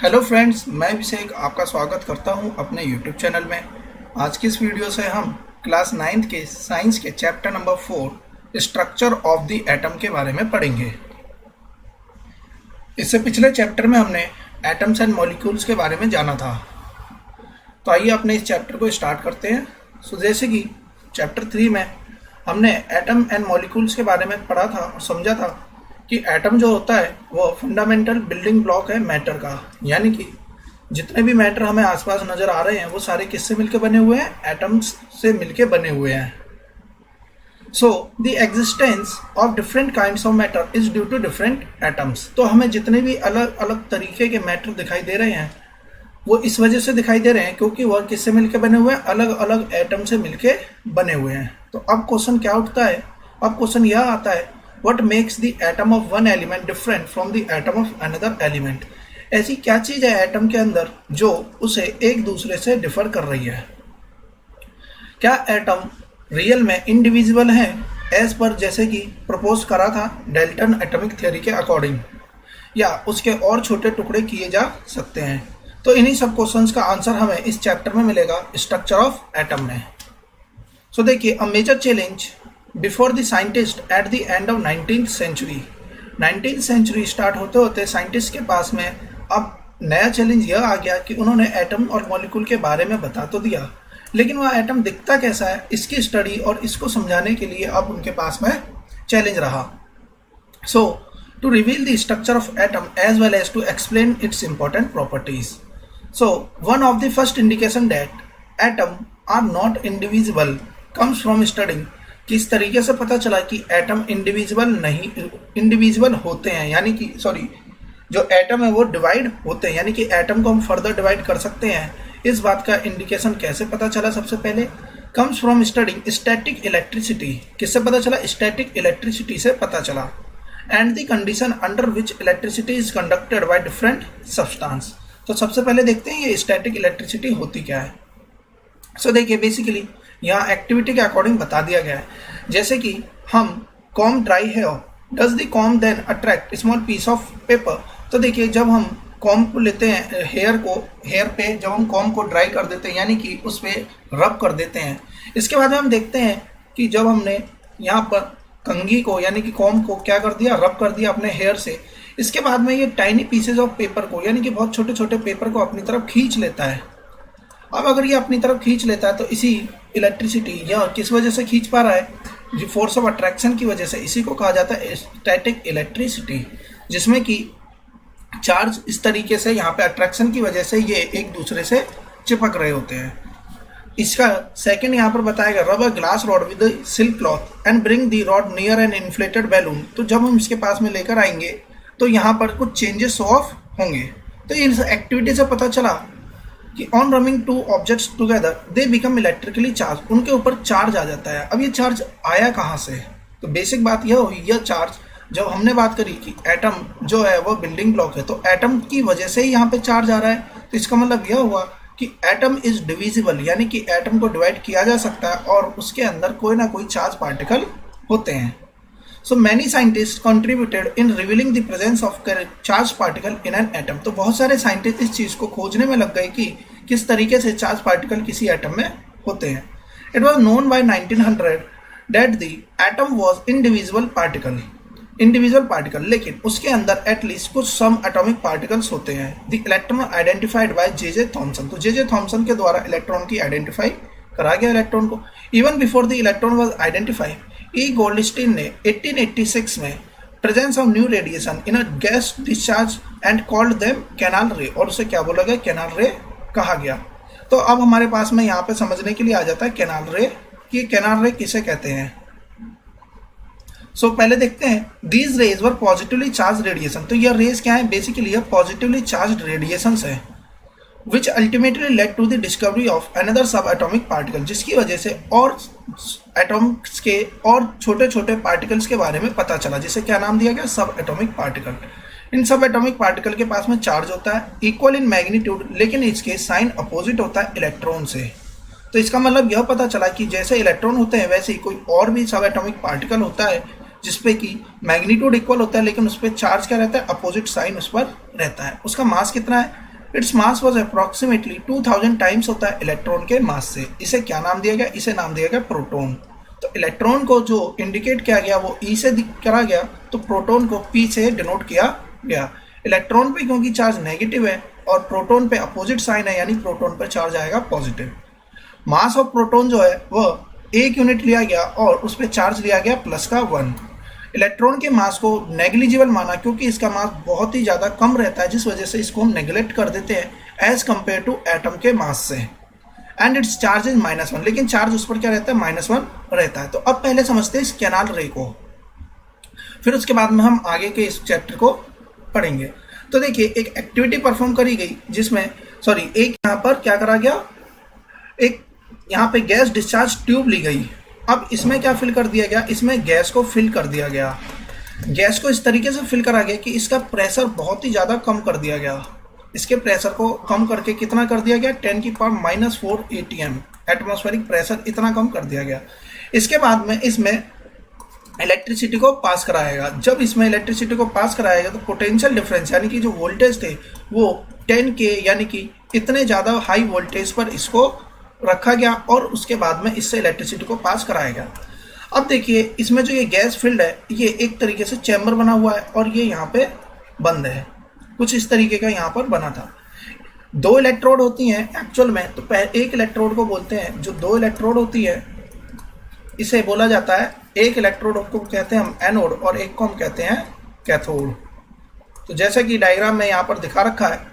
Hello friends, मैं अभिषेक आपका स्वागत करता हूं अपने यूट्यूब चैनल में। आज की इस वीडियो से हम क्लास 9th के साइंस के chapter number 4 structure of the atom के बारे में पढ़ेंगे। इससे पिछले चैप्टर में हमने एटम्स एंड मॉलिक्यूल्स के बारे में जाना था, तो आइए अपने इस चैप्टर को स्टार्ट करते हैं। जैसे कि चैप्टर 3 में हमने एटम एंड मॉलिक्यूल्स के बारे में पढ़ा था और समझा था कि एटम जो होता है वो फंडामेंटल बिल्डिंग ब्लॉक है मैटर का, यानी कि जितने भी मैटर हमें आसपास नजर आ रहे हैं वो सारे किससे मिलकर बने हुए हैं? एटम्स से मिलकर बने हुए हैं। So the existence of different kinds of matter is due to different atoms. तो हमें जितने भी अलग अलग तरीके के मैटर दिखाई दे रहे हैं वो इस वजह से दिखाई दे रहे हैं क्योंकि वह किससे मिलकर बने हुए हैं? अलग अलग एटम से मिलकर बने हुए हैं। तो अब क्वेश्चन क्या उठता है? अब क्वेश्चन यह आता है, What makes the atom of one element different from the atom of another element? ऐसी क्या चीज है एटम के अंदर जो उसे एक दूसरे से डिफर कर रही है? क्या एटम रियल में इंडिविजुअल है एज पर जैसे कि प्रपोज करा था डेल्टन एटॉमिक थ्योरी के अकॉर्डिंग, या उसके और छोटे टुकड़े किए जा सकते हैं? तो इन्हीं सब क्वेश्चंस का आंसर हमें इस चैप्टर में मिलेगा स्ट्रक्चर ऑफ एटम में। सो देखिए, a major challenge before the scientist at the end of 19th century. 19th century start होते होते साइंटिस्ट के पास में अब नया चैलेंज यह आ गया कि उन्होंने एटम और मॉलिक्यूल के बारे में बता तो दिया, लेकिन वह एटम दिखता कैसा है इसकी स्टडी और इसको समझाने के लिए अब उनके पास में चैलेंज रहा। So to reveal the structure of atom as well as to explain its important properties. So one of the first indication that atom are not individual comes from studying. किस तरीके से पता चला कि एटम इंडिविजुअल होते हैं, यानी कि जो एटम है वो डिवाइड होते हैं, यानी कि एटम को हम फर्दर डिवाइड कर सकते हैं। इस बात का इंडिकेशन कैसे पता चला? सबसे पहले comes from studying static electricity. किससे पता चला? स्टैटिक इलेक्ट्रिसिटी से पता चला। And the condition under which electricity is conducted by different substance. तो सबसे पहले देखते हैं ये स्टैटिक इलेक्ट्रिसिटी होती क्या है। सो देखिए, बेसिकली यहाँ एक्टिविटी के अकॉर्डिंग बता दिया गया है। जैसे कि हम comb dry hair, does the comb then attract small piece of paper. तो देखिए, जब हम कॉम को लेते हैं हेयर पे जब हम कॉम को ड्राई कर देते हैं, यानी कि उस पर रब कर देते हैं, इसके बाद में हम देखते हैं कि जब हमने यहाँ पर कंघी को यानी कि कॉम को क्या कर दिया? रब कर दिया अपने हेयर से। इसके बाद में ये टाइनी पीसेज ऑफ पेपर को, यानी कि बहुत छोटे छोटे पेपर को अपनी तरफ खींच लेता है। अब अगर ये अपनी तरफ खींच लेता है तो इसी इलेक्ट्रिसिटी या किस वजह से खींच पा रहा है? जो फोर्स ऑफ अट्रैक्शन की वजह से। इसी को कहा जाता है स्टैटिक इलेक्ट्रिसिटी, जिसमें कि चार्ज इस तरीके से यहाँ पे अट्रैक्शन की वजह से ये एक दूसरे से चिपक रहे होते हैं। इसका सेकंड यहाँ पर बताया गया, rub a glass rod with silk cloth and bring the rod near an inflated balloon. तो जब हम इसके पास में लेकर आएंगे तो यहाँ पर कुछ चेंजेस शो ऑफ होंगे। तो इस एक्टिविटी से पता चला कि on ramming two objects together they become electrically charge. उनके ऊपर चार्ज आ जाता है। अब ये चार्ज आया कहाँ से? तो बेसिक बात यह हुई, यह चार्ज जब हमने बात करी कि एटम जो है वो बिल्डिंग ब्लॉक है, तो एटम की वजह से ही यहाँ पे चार्ज आ रहा है। तो इसका मतलब यह हुआ कि एटम इज डिविजिबल, यानी कि एटम को डिवाइड किया जा सकता है और उसके अंदर कोई ना कोई चार्ज पार्टिकल होते हैं। So many scientists contributed in revealing the presence of charged particle in an atom. तो बहुत सारे साइंटिस्ट इस चीज को खोजने में लग गए कि किस तरीके से चार्ज पार्टिकल किसी एटम में होते हैं। It was known by 1900 that the atom was individual particle, लेकिन उसके अंदर एटलीस्ट कुछ सम एटॉमिक पार्टिकल्स होते हैं। The electron identified by J.J. Thomson। तो J.J. Thomson के द्वारा इलेक्ट्रॉन की आइडेंटिफाई करा गया इलेक्ट्रॉन को। Even before the electron was identified, E Goldstein ने 1886 में presence of new radiation in a gas discharge and called them canal रे, और उसे क्या बोला गया? कैनाल रे कहा गया। तो अब हमारे पास में यहाँ पे समझने के लिए आ जाता है कैनाल रे कि कैनाल रे किसे कहते हैं। सो पहले देखते हैं, these raise were positively charge radiation. तो यह रेज क्या है? बेसिकली यह पॉजिटिवली चार्ज रेडिएशन है, which ultimately led to the discovery of another subatomic particle, जिसकी वजह से और एटॉम्स के और छोटे छोटे पार्टिकल्स के बारे में पता चला, जिसे क्या नाम दिया गया? सब एटॉमिक पार्टिकल। इन सब एटॉमिक पार्टिकल के पास में चार्ज होता है इक्वल इन मैग्नीट्यूड, लेकिन इसके साइन अपोजिट होता है इलेक्ट्रॉन से। तो इसका मतलब यह पता चला कि जैसे इलेक्ट्रॉन होते हैं वैसे ही कोई और भी सब एटॉमिक पार्टिकल होता है जिसपे कि मैग्नीट्यूड इक्वल होता है, लेकिन उस पर चार्ज क्या रहता है? अपोजिट साइन उस पर रहता है। उसका मास कितना है? Its mass was approximately 2000 times होता है इलेक्ट्रॉन के मास से। इसे क्या नाम दिया गया? इसे नाम दिया गया प्रोटॉन। तो इलेक्ट्रॉन को जो इंडिकेट किया गया वो ई से करा गया, तो प्रोटॉन को पी से डिनोट किया गया। इलेक्ट्रॉन पे क्योंकि चार्ज नेगेटिव है और प्रोटॉन पे अपोजिट साइन है, यानी प्रोटॉन पे चार्ज आएगा पॉजिटिव। मास ऑफ प्रोटॉन जो है वह 1 यूनिट लिया गया और उस पर चार्ज लिया गया प्लस का 1। इलेक्ट्रॉन के मास को नेग्लिजिबल माना क्योंकि इसका मास बहुत ही ज़्यादा कम रहता है, जिस वजह से इसको हम नेग्लेक्ट कर देते हैं एज कंपेयर टू एटम के मास से। एंड इट्स चार्ज इज -1, लेकिन चार्ज उस पर क्या रहता है? -1 रहता है। तो अब पहले समझते हैं इस कैनाल रे को, फिर उसके बाद में हम आगे के इस चैप्टर को पढ़ेंगे। तो देखिए एक एक्टिविटी परफॉर्म करी गई जिसमें एक यहाँ पर क्या करा गया, एक यहाँ पे गैस डिस्चार्ज ट्यूब ली गई। अब इसमें क्या फिल कर दिया गया? इसमें गैस को फिल कर दिया गया। गैस को इस तरीके से फिल करा गया कि इसका प्रेशर बहुत ही ज़्यादा कम कर दिया गया। इसके प्रेशर को कम करके कितना कर दिया गया? 10⁻⁻4 atm एटमॉस्फेरिक प्रेशर इतना कम कर दिया गया। इसके बाद में इसमें इलेक्ट्रिसिटी को पास कराएगा। जब इसमें इलेक्ट्रिसिटी को पास कराएगा तो पोटेंशियल डिफरेंस यानी कि जो वोल्टेज थे वो 10K यानी कि इतने ज़्यादा हाई वोल्टेज पर इसको रखा गया और उसके बाद में इससे इलेक्ट्रिसिटी को पास कराया गया। अब देखिए इसमें जो ये गैस फील्ड है ये एक तरीके से चैम्बर बना हुआ है और ये यहाँ पे बंद है, कुछ इस तरीके का यहाँ पर बना था। 2 इलेक्ट्रोड होती हैं एक्चुअल में, तो एक इलेक्ट्रोड को बोलते हैं, जो 2 इलेक्ट्रोड होती है इसे बोला जाता है, एक इलेक्ट्रोड को कहते हैं हम एनोड और एक को हम कहते हैं कैथोड। तो जैसा कि डायग्राम में यहाँ पर दिखा रखा है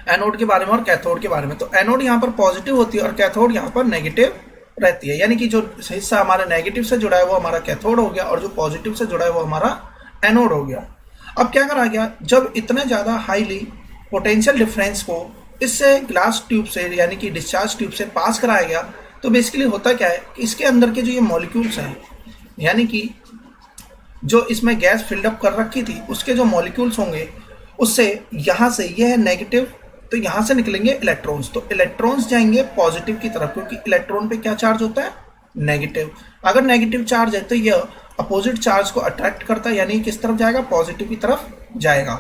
एनोड के बारे में और कैथोड के बारे में, तो एनोड यहाँ पर पॉजिटिव होती है और कैथोड यहाँ पर नेगेटिव रहती है, यानी कि जो हिस्सा हमारा नेगेटिव से जुड़ा है वो हमारा कैथोड हो गया और जो पॉजिटिव से जुड़ा है वो हमारा एनोड हो गया। अब क्या करा गया, जब इतने ज़्यादा हाईली पोटेंशियल डिफरेंस को इससे ग्लास ट्यूब से यानी कि डिस्चार्ज ट्यूब से पास कराया गया, तो बेसिकली होता क्या है कि इसके अंदर के जो ये मॉलिक्यूल्स हैं, यानी कि जो इसमें गैस फिल्डअप कर रखी थी उसके जो मॉलिक्यूल्स होंगे उससे यहाँ से ये है नेगेटिव, तो यहाँ से निकलेंगे इलेक्ट्रॉन्स, तो इलेक्ट्रॉन्स जाएंगे पॉजिटिव की तरफ क्योंकि इलेक्ट्रॉन पे क्या चार्ज होता है? नेगेटिव। अगर नेगेटिव चार्ज है तो यह अपोजिट चार्ज को अट्रैक्ट करता है, यानी किस तरफ जाएगा? पॉजिटिव की तरफ जाएगा।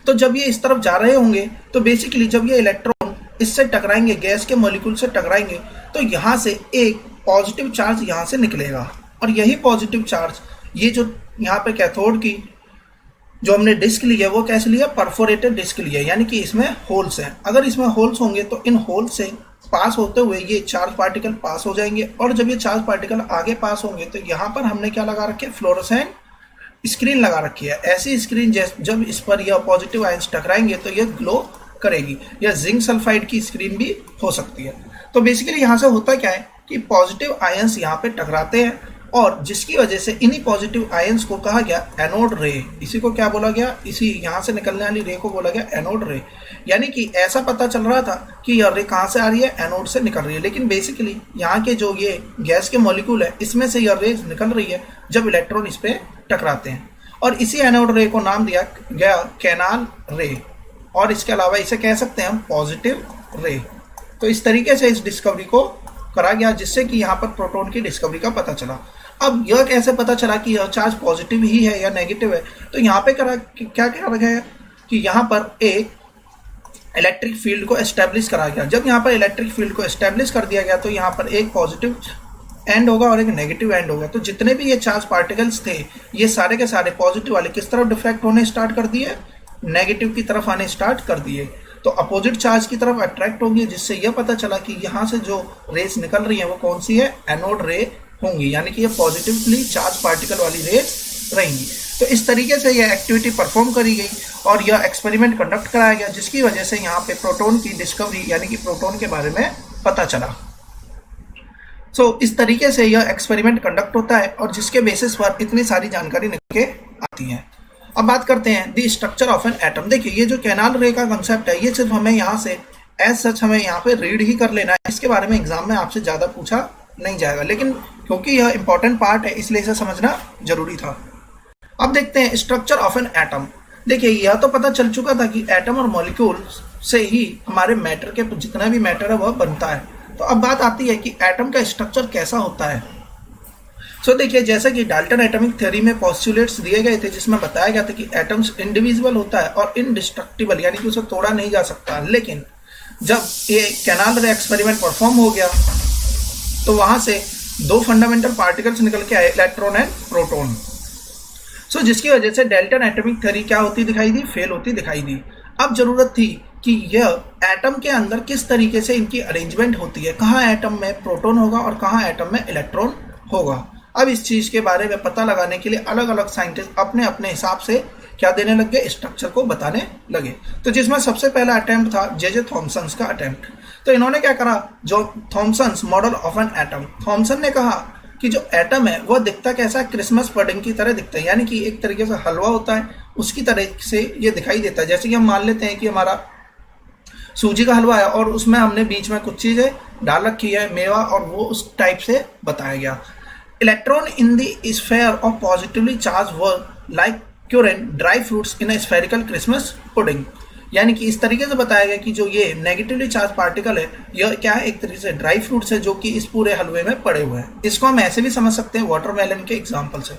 तो जब ये इस तरफ जा रहे होंगे तो बेसिकली जब ये इलेक्ट्रॉन इससे टकराएंगे, गैस के मॉलिक्यूल से टकराएंगे, तो यहाँ से एक पॉजिटिव चार्ज यहाँ से निकलेगा और यही पॉजिटिव चार्ज ये जो यहाँ पे कैथोड की जो हमने डिस्क ली है वो कैसे लिया? परफोरेटेड डिस्क लिया, यानी कि इसमें होल्स हैं। अगर इसमें होल्स होंगे तो इन होल्स से पास होते हुए ये चार्ज पार्टिकल पास हो जाएंगे और जब ये चार्ज पार्टिकल आगे पास होंगे तो यहाँ पर हमने क्या लगा रखे? फ्लोरोसेंट स्क्रीन लगा रखी है। ऐसी स्क्रीन जब इस पर यह पॉजिटिव आयंस टकराएंगे तो यह ग्लो करेगी, या जिंक सल्फाइड की स्क्रीन भी हो सकती है। तो बेसिकली यहाँ से होता क्या है कि पॉजिटिव आयंस यहाँ पे टकराते हैं और जिसकी वजह से इन्हीं पॉजिटिव आयंस को कहा गया एनोड रे। इसी को क्या बोला गया? इसी यहाँ से निकलने वाली रे को बोला गया एनोड रे। यानी कि ऐसा पता चल रहा था कि यह रे कहाँ से आ रही है? एनोड से निकल रही है, लेकिन बेसिकली यहाँ के जो ये गैस के मॉलिक्यूल है इसमें से यह रे निकल रही है जब इलेक्ट्रॉन इस पर टकराते हैं, और इसी एनोड रे को नाम दिया गया कैनाल रे, और इसके अलावा इसे कह सकते हैं हम पॉजिटिव रे। तो इस तरीके से इस डिस्कवरी को करा गया जिससे कि यहाँ पर प्रोटॉन की डिस्कवरी का पता चला। अब यह कैसे पता चला कि यह चार्ज पॉजिटिव ही है या नेगेटिव है? तो यहाँ पे क्या करा गया कि यहाँ पर एक इलेक्ट्रिक फील्ड को एस्टेब्लिश करा गया। जब यहाँ पर इलेक्ट्रिक फील्ड को एस्टेब्लिश कर दिया गया तो यहाँ पर एक पॉजिटिव एंड होगा और एक नेगेटिव एंड होगा। तो जितने भी ये चार्ज पार्टिकल्स थे ये सारे के सारे पॉजिटिव वाले किस तरफ डिफ्रैक्ट होने स्टार्ट कर दिए? नेगेटिव की तरफ आने स्टार्ट कर दिए। तो अपोजिट चार्ज की तरफ अट्रैक्ट होंगे, जिससे यह पता चला कि यहाँ से जो रेस निकल रही है वो कौन सी है? एनोड रे होंगी, यानी कि ये पॉजिटिवली चार्ज पार्टिकल वाली रे रहेंगी। तो इस तरीके से यह एक्टिविटी परफॉर्म करी गई और यह एक्सपेरिमेंट कंडक्ट कराया गया, जिसकी वजह से यहाँ पे प्रोटॉन की डिस्कवरी यानी कि प्रोटॉन के बारे में पता चला। इस तरीके से यह एक्सपेरिमेंट कंडक्ट होता है और जिसके बेसिस पर इतनी सारी जानकारी निकल के आती है। अब बात करते हैं the structure of an atom. देखिए ये जो कैनाल रे का कंसेप्ट है ये सिर्फ हमें यहाँ से एज सच हमें यहाँ पे रीड ही कर लेना है, इसके बारे में एग्जाम में आपसे ज़्यादा पूछा नहीं जाएगा, लेकिन क्योंकि यह इंपॉर्टेंट पार्ट है इसलिए इसे समझना जरूरी था। अब देखते हैं स्ट्रक्चर ऑफ एन एटम। देखिए यह तो पता चल चुका था कि एटम और मॉलिक्यूल से ही हमारे मैटर के जितना भी मैटर है वह बनता है। तो अब बात आती है कि एटम का स्ट्रक्चर कैसा होता है। सो देखिए, जैसा कि डाल्टन एटॉमिक थ्योरी में पोस्टुलेट्स दिए गए थे जिसमें बताया गया था कि एटम्स इंडिविजुअल होता है और इनडिस्ट्रक्टिबल, यानी कि उसे तोड़ा नहीं जा सकता। लेकिन जब ये कैनाल रे एक्सपेरिमेंट परफॉर्म हो गया तो वहां से दो फंडामेंटल पार्टिकल्स निकल के आए, इलेक्ट्रॉन एंड प्रोटॉन। सो जिसकी वजह से डाल्टन एटॉमिक थ्योरी क्या होती दिखाई दी, फेल होती दिखाई दी। अब जरूरत थी कि यह एटम के अंदर किस तरीके से इनकी अरेंजमेंट होती है, कहाँ एटम में प्रोटॉन होगा और कहाँ एटम में इलेक्ट्रॉन होगा। अब इस चीज के बारे में पता लगाने के लिए अलग अलग साइंटिस्ट अपने अपने हिसाब से क्या देने लग गए, स्ट्रक्चर को बताने लगे। तो जिसमें सबसे पहला अटेम्प्ट था जे थॉमसन का अटेम्प्ट। तो इन्होंने क्या करा, जो Thomson's model of an atom, Thomson ने कहा कि जो एटम है वह दिखता कैसा है, क्रिसमस पडिंग की तरह दिखता है, यानी कि एक तरीके से हलवा होता है उसकी तरह से ये दिखाई देता है। जैसे कि हम मान लेते हैं कि हमारा सूजी का हलवा है और उसमें हमने बीच में कुछ चीजें डाल रखी है, मेवा, और वो उस टाइप से बताया गया। Electron in the sphere of positively charge were like currant dry fruits in a spherical Christmas pudding, यानी कि इस तरीके से बताया गया कि जो ये नेगेटिवली चार्ज पार्टिकल है यह क्या है, एक तरीके से ड्राई फ्रूट्स है जो कि इस पूरे हलवे में पड़े हुए हैं। इसको हम ऐसे भी समझ सकते हैं वाटरमेलन के एग्जांपल से।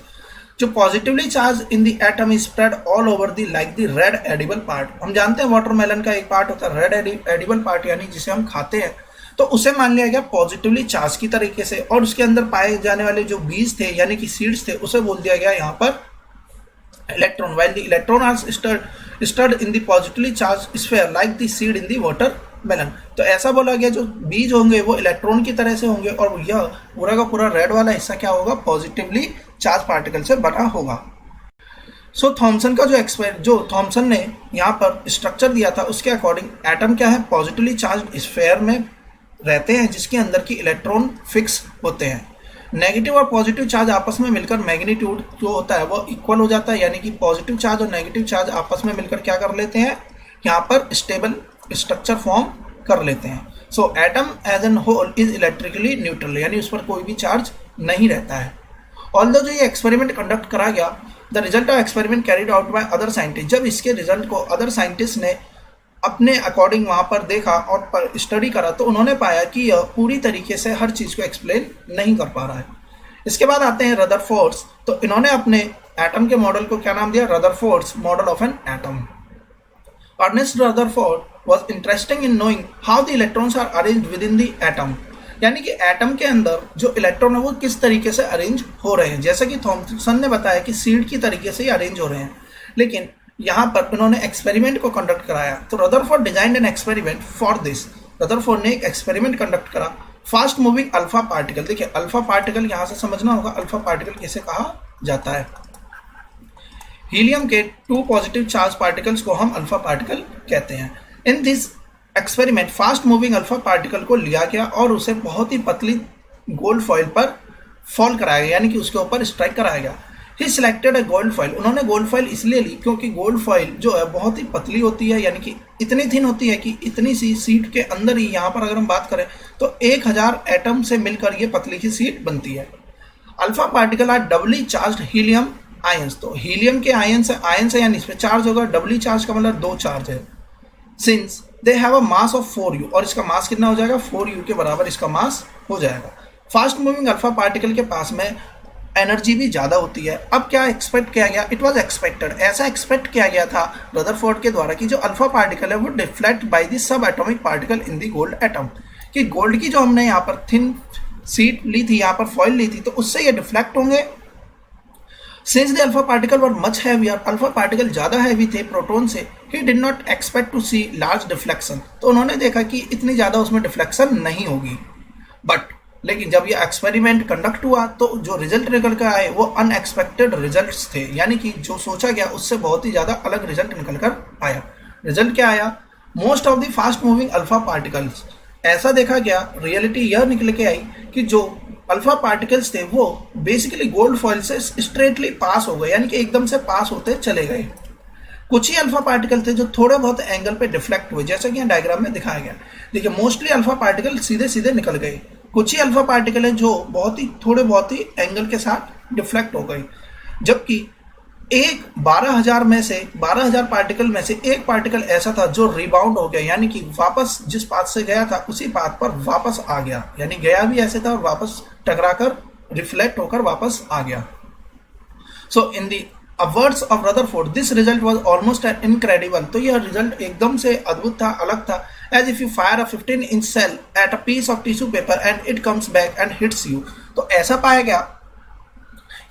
जो positively charge in the atom is spread all over the like the red edible part. हम जानते हैं वाटरमेलन का एक पार्ट होता है रेड एडिबल पार्ट, यानी जिसे हम खाते हैं, तो उसे मान लिया गया पॉजिटिवली चार्ज की तरीके से, और उसके अंदर पाए जाने वाले जो बीज थे यानी कि सीड्स थे उसे बोल दिया गया यहाँ पर electron, while the electron are stirred in the positively charged sphere like the seed in the watermelon। तो ऐसा बोला गया जो बीज होंगे वो इलेक्ट्रॉन की तरह से होंगे और यह पूरा का पूरा रेड वाला हिस्सा क्या होगा, पॉजिटिवली चार्ज पार्टिकल से बना होगा। सो थॉमसन का जो थॉमसन ने यहाँ पर स्ट्रक्चर दिया था उसके अकॉर्डिंग एटम क्या है, पॉजिटिवली चार्ज स्फेयर में रहते हैं जिसके अंदर की इलेक्ट्रॉन फिक्स होते हैं। नेगेटिव और पॉजिटिव चार्ज आपस में मिलकर मैग्नीट्यूड जो होता है वो इक्वल हो जाता है, यानी कि पॉजिटिव चार्ज और नेगेटिव चार्ज आपस में मिलकर क्या कर लेते हैं, यहाँ पर स्टेबल स्ट्रक्चर फॉर्म कर लेते हैं। So atom as an whole is electrically neutral, यानी उस पर कोई भी चार्ज नहीं रहता है। ऑल्दो जो ये एक्सपेरिमेंट कंडक्ट करा गया, the result of experiment carried out by other scientist, जब इसके रिजल्ट को अदर साइंटिस्ट ने अपने अकॉर्डिंग वहां पर देखा और स्टडी करा तो उन्होंने पाया कि यह पूरी तरीके से हर चीज को एक्सप्लेन नहीं कर पा रहा है। इसके बाद आते हैं रदरफोर्ड्स। तो इन्होंने अपने एटम के मॉडल को क्या नाम दिया, Rutherford's model of an atom. Ernest Rutherford was interesting in knowing how the electrons are arranged within the atom, यानी कि एटम के अंदर जो इलेक्ट्रॉन है वो किस तरीके से अरेंज हो रहे हैं। जैसा कि थॉमसन ने बताया कि सीड की तरीके से ही अरेंज हो रहे हैं, लेकिन यहाँ पर उन्होंने एक्सपेरिमेंट को कंडक्ट कराया। तो Rutherford designed an experiment for this. Rutherford ने एक एक्सपेरिमेंट कंडक्ट करा फास्ट मूविंग अल्फा पार्टिकल। देखिए अल्फा पार्टिकल यहाँ से समझना होगा, अल्फा पार्टिकल किसे कहा जाता है, हीलियम के 2 पॉजिटिव चार्ज पार्टिकल्स को हम अल्फा पार्टिकल कहते हैं। In this experiment fast moving alpha particle को लिया गया और उसे बहुत ही पतली गोल्ड फॉइल पर फॉल कराया गया, यानी कि उसके ऊपर स्ट्राइक कराया गया। ही सिलेक्टेड अ गोल्ड फॉइल। उन्होंने गोल्ड फॉइल इसलिए ली क्योंकि गोल्ड फॉइल जो है बहुत ही पतली होती है, यानी कि इतनी थिन होती है कि इतनी सी सीट के अंदर ही, यहाँ पर अगर हम बात करें तो 1000 एटम से मिलकर ये पतली सी सीट बनती है। Alpha particle are doubly charge helium ions. तो हीलियम के आयंस है यानी इस पर चार्ज होगा, डबली चार्ज का मतलब 2 चार्ज है। Since they have a mass of 4u, और इसका मास कितना हो जाएगा, 4u के बराबर इसका मास हो जाएगा। फास्ट मूविंग अल्फा पार्टिकल के पास में एनर्जी भी ज्यादा होती है। अब क्या एक्सपेक्ट किया गया, इट वाज एक्सपेक्टेड, ऐसा एक्सपेक्ट किया गया था रदरफोर्ड के द्वारा कि जो अल्फा पार्टिकल है वो deflect by the sub atomic particle in the gold atom, कि गोल्ड की जो हमने यहाँ पर थिन सीट ली थी, यहाँ पर फॉइल ली थी, तो उससे ये डिफ्लेक्ट होंगे। Since the alpha particle were much heavier, alpha particle ज्यादा हैवी थे प्रोटॉन से, he did not expect to see large deflection. तो उन्होंने देखा कि इतनी ज्यादा उसमें डिफ्लेक्शन नहीं होगी। बट लेकिन जब ये एक्सपेरिमेंट कंडक्ट हुआ तो जो रिजल्ट निकल कर आए वो अनएक्सपेक्टेड रिजल्ट्स थे, यानी कि जो सोचा गया उससे बहुत ही ज्यादा अलग रिजल्ट निकल कर आया। रिजल्ट क्या आया, most of the fast moving alpha particles, ऐसा देखा गया, रियलिटी यह निकल के आई कि जो अल्फा पार्टिकल्स थे वो बेसिकली गोल्ड फॉइल से स्ट्रेटली पास हो गए, यानी कि एकदम से पास होते चले गए। कुछ ही अल्फा पार्टिकल थे जो थोड़े बहुत एंगल पे डिफ्लेक्ट हुए, जैसा कि यहाँ डायग्राम में दिखाया गया। देखिए मोस्टली अल्फा पार्टिकल सीधे सीधे निकल गए, कुछ ही अल्फा पार्टिकल है जो थोड़े बहुत ही एंगल के साथ डिफ्लेक्ट हो गई, जबकि 12,000 पार्टिकल में से एक पार्टिकल ऐसा था जो रिबाउंड हो गया, यानी कि वापस जिस पाथ से गया था उसी पाथ पर वापस आ गया, यानी गया भी ऐसे था और वापस टकरा कर रिफ्लेक्ट होकर वापस आ गया। So in the words of Rutherford this result was almost incredible. तो यह रिजल्ट एकदम से अद्भुत था, अलग था। As if you fire a 15-inch shell at a piece of tissue paper and it comes back and hits you. तो ऐसा पाया गया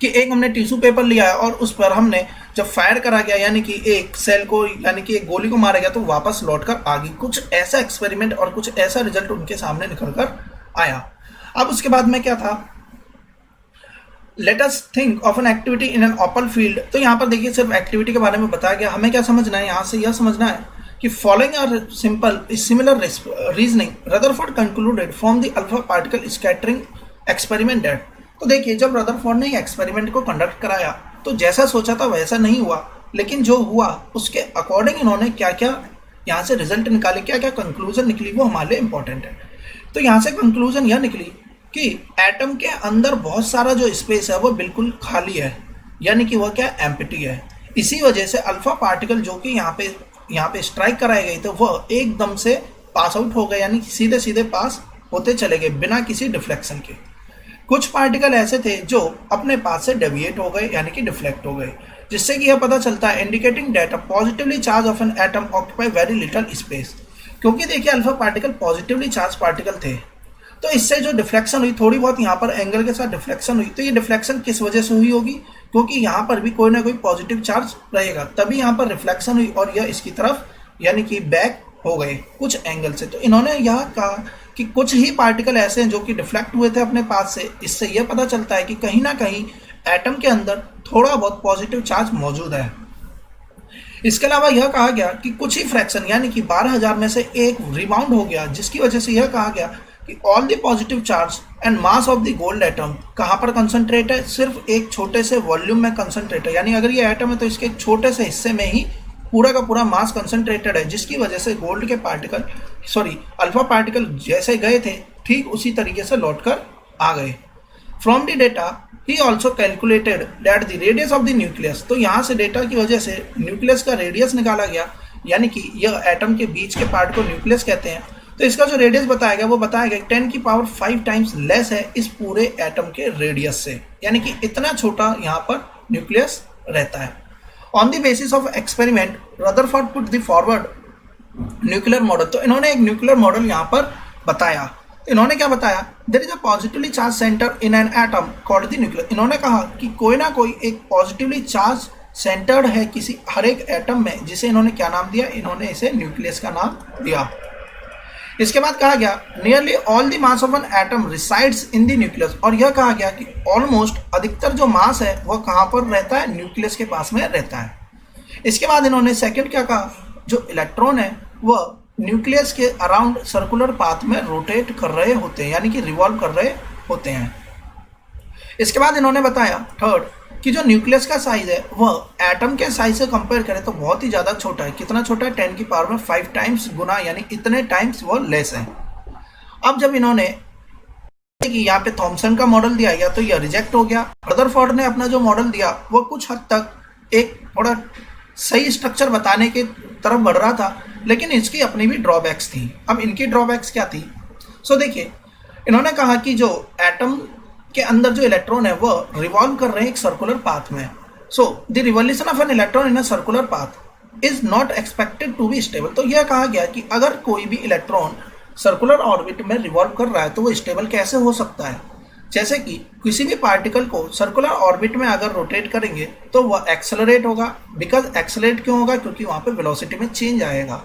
कि एक हमने टिश्यू पेपर लिया है और उस पर हमने जब फायर करा गया, यानी कि एक सेल को, यानी कि एक गोली को मारा गया, तो वापस लौटकर आ गई। कुछ ऐसा एक्सपेरिमेंट और कुछ ऐसा रिजल्ट उनके सामने निकल कर आया। अब उसके बाद में क्या था, let us think of an activity in an open field. तो यहाँ पर देखिए सिर्फ एक्टिविटी के बारे में बताया गया। हमें क्या समझना है यहाँ से, यह समझना है कि following are simple similar reasoning Rutherford concluded from the alpha particle scattering experiment that. तो देखिए जब रदरफोर्ड ने एक्सपेरिमेंट को कंडक्ट कराया तो जैसा सोचा था वैसा नहीं हुआ, लेकिन जो हुआ उसके अकॉर्डिंग इन्होंने क्या क्या यहाँ से रिजल्ट निकाले, क्या क्या कंक्लूजन निकली, वो हमारे लिए इंपॉर्टेंट है। तो यहाँ से कंक्लूजन यह निकली कि एटम के अंदर बहुत सारा जो स्पेस है वो बिल्कुल खाली है, यानी कि वह क्या एम्प्टी है। इसी वजह से अल्फा पार्टिकल जो कि यहाँ पे स्ट्राइक कराए गए थे वह एकदम से पास आउट हो गए, यानी सीधे सीधे पास होते चले गए बिना किसी डिफ्लेक्शन के। कुछ पार्टिकल ऐसे थे जो अपने पास से डेविएट हो गए, यानी कि डिफ्लेक्ट हो गए, जिससे कि यह पता चलता है indicating that a positively charge of an atom occupy very little space. क्योंकि देखिए alpha particle positively charge particle थे, तो इससे जो डिफ्लेक्शन हुई, थोड़ी बहुत यहाँ पर एंगल के साथ डिफ्लेक्शन हुई। तो ये डिफ्लेक्शन किस वजह से हुई होगी, क्योंकि यहाँ पर भी कोई ना कोई पॉजिटिव चार्ज रहेगा, तभी यहाँ पर रिफ्लेक्शन हुई और यह इसकी तरफ यानी कि बैक हो गए कुछ एंगल से। तो इन्होंने यह कहा कि कुछ ही पार्टिकल ऐसे हैं जो कि डिफ्लेक्ट हुए थे अपने पास से। इससे यह पता चलता है कि कहीं ना कहीं एटम के अंदर थोड़ा बहुत पॉजिटिव चार्ज मौजूद है। इसके अलावा यह कहा गया कि कुछ ही फ्रैक्शन यानी कि 12,000 में से एक रिबाउंड हो गया, जिसकी वजह से यह कहा गया कि all the positive charge and mass of the gold atom कहाँ पर कंसंट्रेट है, सिर्फ एक छोटे से वॉल्यूम में कंसंट्रेट है। यानी अगर ये एटम है तो इसके एक छोटे से हिस्से में ही पूरा का पूरा मास कंसंट्रेटेड है, जिसकी वजह से गोल्ड के पार्टिकल अल्फा पार्टिकल जैसे गए थे ठीक उसी तरीके से लौटकर आ गए। From the data he also calculated that the radius of the nucleus. तो यहाँ से डेटा की वजह से न्यूक्लियस का रेडियस निकाला गया, यानी कि यह एटम के बीच के पार्ट को न्यूक्लियस कहते हैं। तो इसका जो रेडियस बताया गया वो बताया गया 10⁵ टाइम्स लेस है इस पूरे एटम के रेडियस से, यानी कि इतना छोटा यहाँ पर न्यूक्लियस रहता है। On the basis of experiment Rutherford put the forward nuclear model. तो इन्होंने एक न्यूक्लियर मॉडल यहाँ पर बताया। तो इन्होंने क्या बताया, there is a positively charge centre in an atom called the nuclear. इन्होंने कहा कि कोई ना कोई एक पॉजिटिवली चार्ज सेंटर्ड है किसी हर एक एटम में, जिसे इन्होंने क्या नाम दिया, इन्होंने इसे न्यूक्लियस का नाम दिया। इसके बाद कहा गया nearly all the mass of an atom resides in the nucleus. और यह कहा गया कि ऑलमोस्ट अधिकतर जो मास है वह कहाँ पर रहता है, न्यूक्लियस के पास में रहता है। इसके बाद इन्होंने सेकंड क्या कहा, जो इलेक्ट्रॉन है वह न्यूक्लियस के अराउंड सर्कुलर पाथ में रोटेट कर रहे होते हैं, यानी कि रिवॉल्व कर रहे होते हैं। इसके बाद इन्होंने बताया थर्ड कि जो न्यूक्लियस का साइज है वह एटम के साइज से कंपेयर करें तो बहुत ही ज़्यादा छोटा है। कितना छोटा है, 10⁵ टाइम्स गुना, यानी इतने टाइम्स वो लेस है। अब जब इन्होंने कि यहाँ पे थॉमसन का मॉडल दिया गया तो यह रिजेक्ट हो गया। रदरफोर्ड ने अपना जो मॉडल दिया वो कुछ हद तक एक थोड़ा सही स्ट्रक्चर बताने की तरफ बढ़ रहा था, लेकिन इसकी अपनी भी ड्रॉबैक्स थी। अब इनकी ड्रॉबैक्स क्या थी, देखिए इन्होंने कहा कि जो एटम के अंदर जो इलेक्ट्रॉन है वह रिवॉल्व कर रहे हैं एक सर्कुलर पाथ में। The revolution of an electron in a circular path is not expected to be stable. तो यह कहा गया कि अगर कोई भी इलेक्ट्रॉन सर्कुलर ऑर्बिट में रिवॉल्व कर रहा है तो वो स्टेबल कैसे हो सकता है। जैसे कि किसी भी पार्टिकल को सर्कुलर ऑर्बिट में अगर रोटेट करेंगे तो वह एक्सेलरेट होगा। बिकॉज एक्सेलरेट क्यों होगा, क्योंकि वहाँ पे वेलोसिटी में चेंज आएगा।